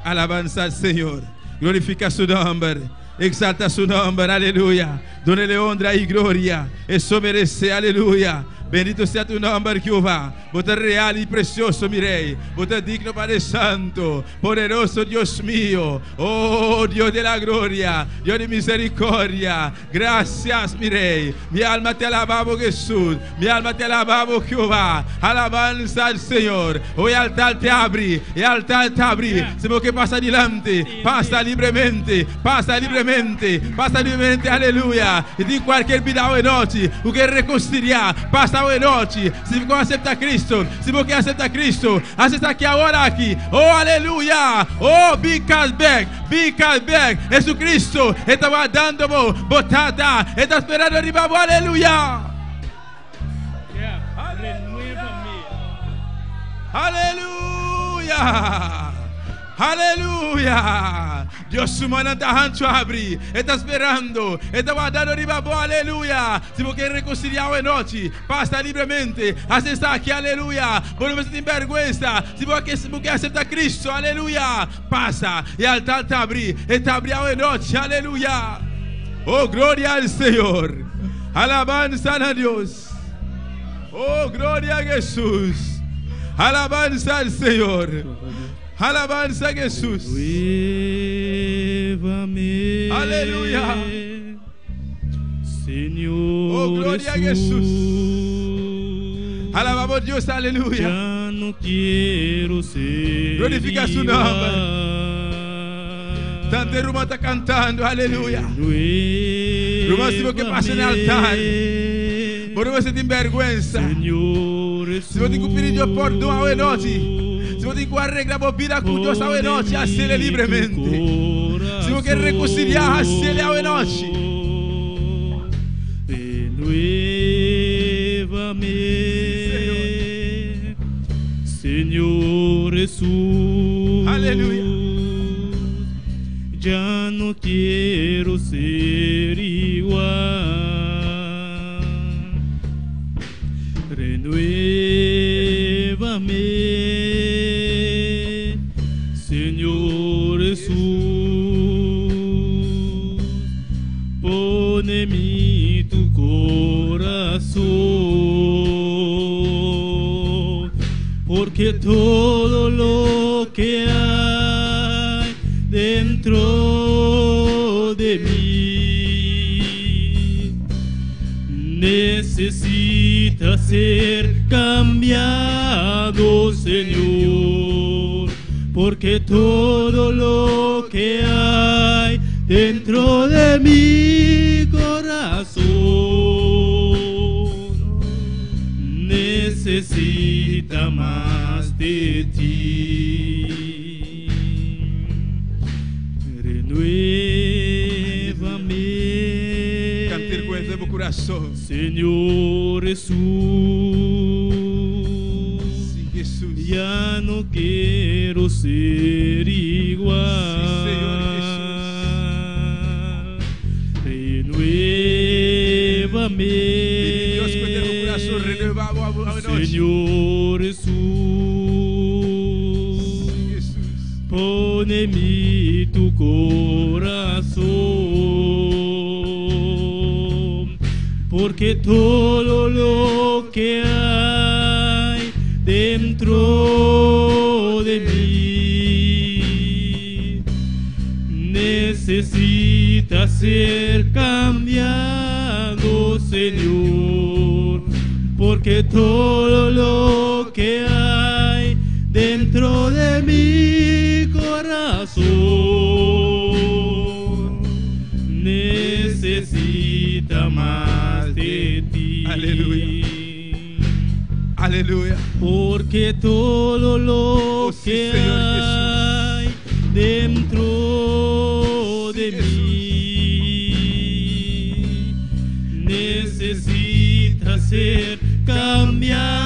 S2: Alabanza al Señor. Glorifica su nombre. Exalta su nombre. Aleluya. Dónele honra y gloria. Eso merece. Aleluya. Bendito sea tu nombre, Jehová. Vos es real y precioso, mi rey. Vos es digno, Padre Santo. Poderoso Dios mío. Oh, Dios de la gloria. Dios de misericordia. Gracias, mi rey. Mi alma te alababa, Jesús. Mi alma te alababa, Jehová. Alabanza al Señor. Hoy altar te abrí. Y altar te abrí. Se que pasa adelante. Pasa libremente. Pasa libremente. Pasa libremente. Aleluya. Y de cualquier vida hoy noche. O que reconciliar. Pasa hoy noche. Si você acepta Cristo, se você acepta Cristo, aceita aqui agora aqui. Oh, aleluia. Oh, because back. Jesus Cristo estava dando botada. Está esperando arriba. Aleluia. Aleluia. Aleluia. Deus sumando a rancho abre. Está esperando. Está guardando arriba. Aleluia. Se você quer reconciliar hoje noite, passa livremente. Acessa aqui. Aleluia. Você não tem vergonha. Se você aceitar Cristo. Aleluia. Passa. E o altar está abrindo. Está abrindo hoje noite. Aleluia. Oh, glória ao Senhor. Alabanza a Deus. Oh, glória a Jesus. Alabanza ao Senhor. Alabanza a Jesús. Aleluya.
S5: Señor.
S2: Oh, gloria a Jesús. Alabamos a Dios, aleluya.
S5: Ya no quiero ser.
S2: Glorifica su nombre. Tante Ruma está cantando, aleluya. Ruma, si que pasa en el altar. Por no se tiene vergüenza. Si vos te pedir Dios perdón hoy noche. Se você quer arreglar a vida com Deus hoje noite, hacele livremente. Se você quer reconciliar, hacele hoje noite.
S5: Renuévame, Señor Jesús.
S2: Aleluya.
S5: Ya no quiero ser igual. Renuévame, Señor Jesús, pon en mí tu corazón, porque todo lo que hay dentro de mí necesita ser cambiado, Señor. Porque todo lo que hay dentro de mi corazón necesita más de ti. Renuévame,
S2: Cantar con el corazón.
S5: Señor Jesús.
S2: Jesús.
S5: Ya no quiero ser igual.
S2: Sí, Señor Jesús.
S5: Ayúdame,
S2: Dios, que tenga un corazón renovado a noche.
S5: Señor Jesús.
S2: Jesús.
S5: Pon en mí tu corazón, porque todo lo que hay dentro de mí necesita ser cambiado, Señor, porque todo lo que hay dentro de mi corazón necesita más de ti.
S2: Aleluya. Aleluya.
S5: Porque todo lo
S2: Oh, sí,
S5: que
S2: Señor
S5: hay dentro
S2: Sí,
S5: de
S2: Jesús.
S5: mí necesita ser cambiado,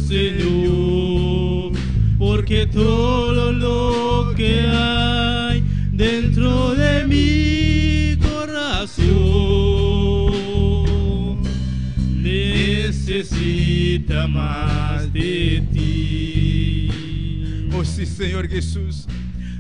S5: Señor, porque todo lo que hay dentro de mi corazón necesita más de ti.
S2: Oh sí, Señor Jesús.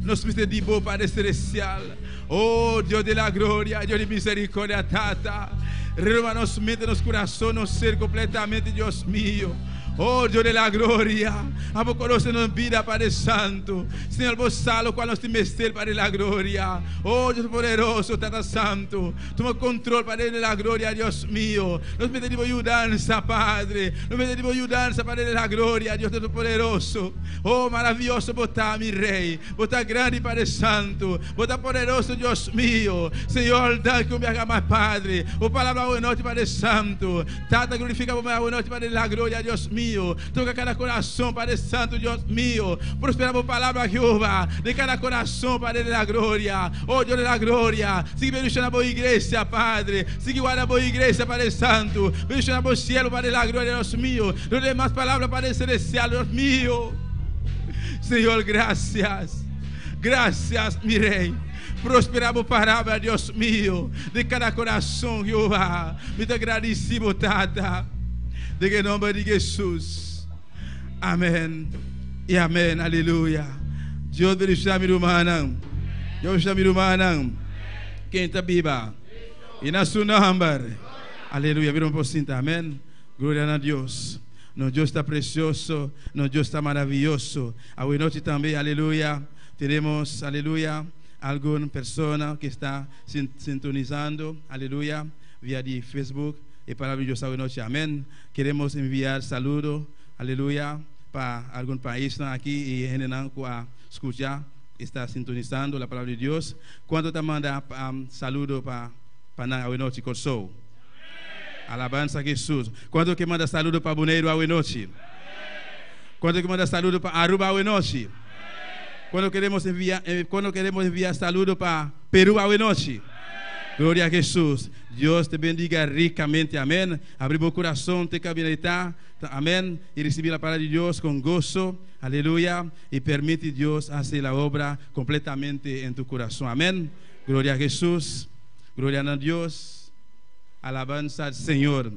S2: Nos pedimos, Padre Celestial. Oh Dios de la gloria, Dios de misericordia, Tata. Renova nos mente, nos corazón, nos ser completamente, Dios mío. Oh Dios de la gloria, a vos conocernos vida, Padre Santo. Señor, vos salvo cual nos timestel, Padre de la gloria. Oh Dios poderoso, Tata Santo. Toma control, Padre de la gloria, Dios mío. Nos pedimos ayudanza, Padre. Nos pedimos ayudanza, Padre de la gloria, Dios poderoso. Oh maravilloso, vos estás, mi Rey. Vos estás grande, Padre Santo. Vos estás poderoso, Dios mío. Señor, dá que me haga más, Padre. Oh palabra buena noche, Padre Santo. Tata, glorifica por buena noche, Padre de la gloria, Dios mío. Toca cada corazón, Padre Santo, Dios mío. Prosperamos palabra, Jehová, de cada corazón, Padre de la gloria. Oh Dios de la gloria. Sigue bendicionando a boa iglesia, Padre. Sigue guardando a boa iglesia, Padre Santo. Bendicionando a boa cielo, Padre de la gloria, Dios mío. Los demás palabras, Padre Celestial, Dios mío. Señor, gracias. Gracias, mi Rey. Prosperamos palabra, Dios mío, de cada corazón, Jehová. Me te agradecemos, Tata. De que nombre de Jesús. Amén. Y amén. Aleluya. Dios bendiga mi hermana. Dios bendiga mi hermana. Quem está viva. E na seu nome. Aleluya. Viram por cinta. Amém. Glória a Deus. Nosso Deus está precioso. Nosso Deus está maravilhoso. A hoje noite também. Aleluya. Teremos, aleluya, alguma pessoa que está sintonizando. Aleluya. Via de Facebook. E palavra de Deus hoje noite, amém. Queremos enviar saludo, aleluia, para algum país aqui e gente não escutar, está sintonizando a palavra de Deus. Quando está mandando saludo para hoje noite, Corsou. Alabança a Jesus. Quando que manda saludo para Boneiro hoje noite? Quando que manda saludo para Aruba hoje noite? Quando queremos enviar saludo para Peru hoje noite? Glória a Jesus. Deus te bendiga ricamente. Amém. Abrir o coração, te caminhar. Amém. E receber a palavra de Deus com gozo. Aleluia. E permite Deus fazer a obra completamente em tu coração. Amém. Glória a Jesus. Glória a Deus. Alabanza al Señor.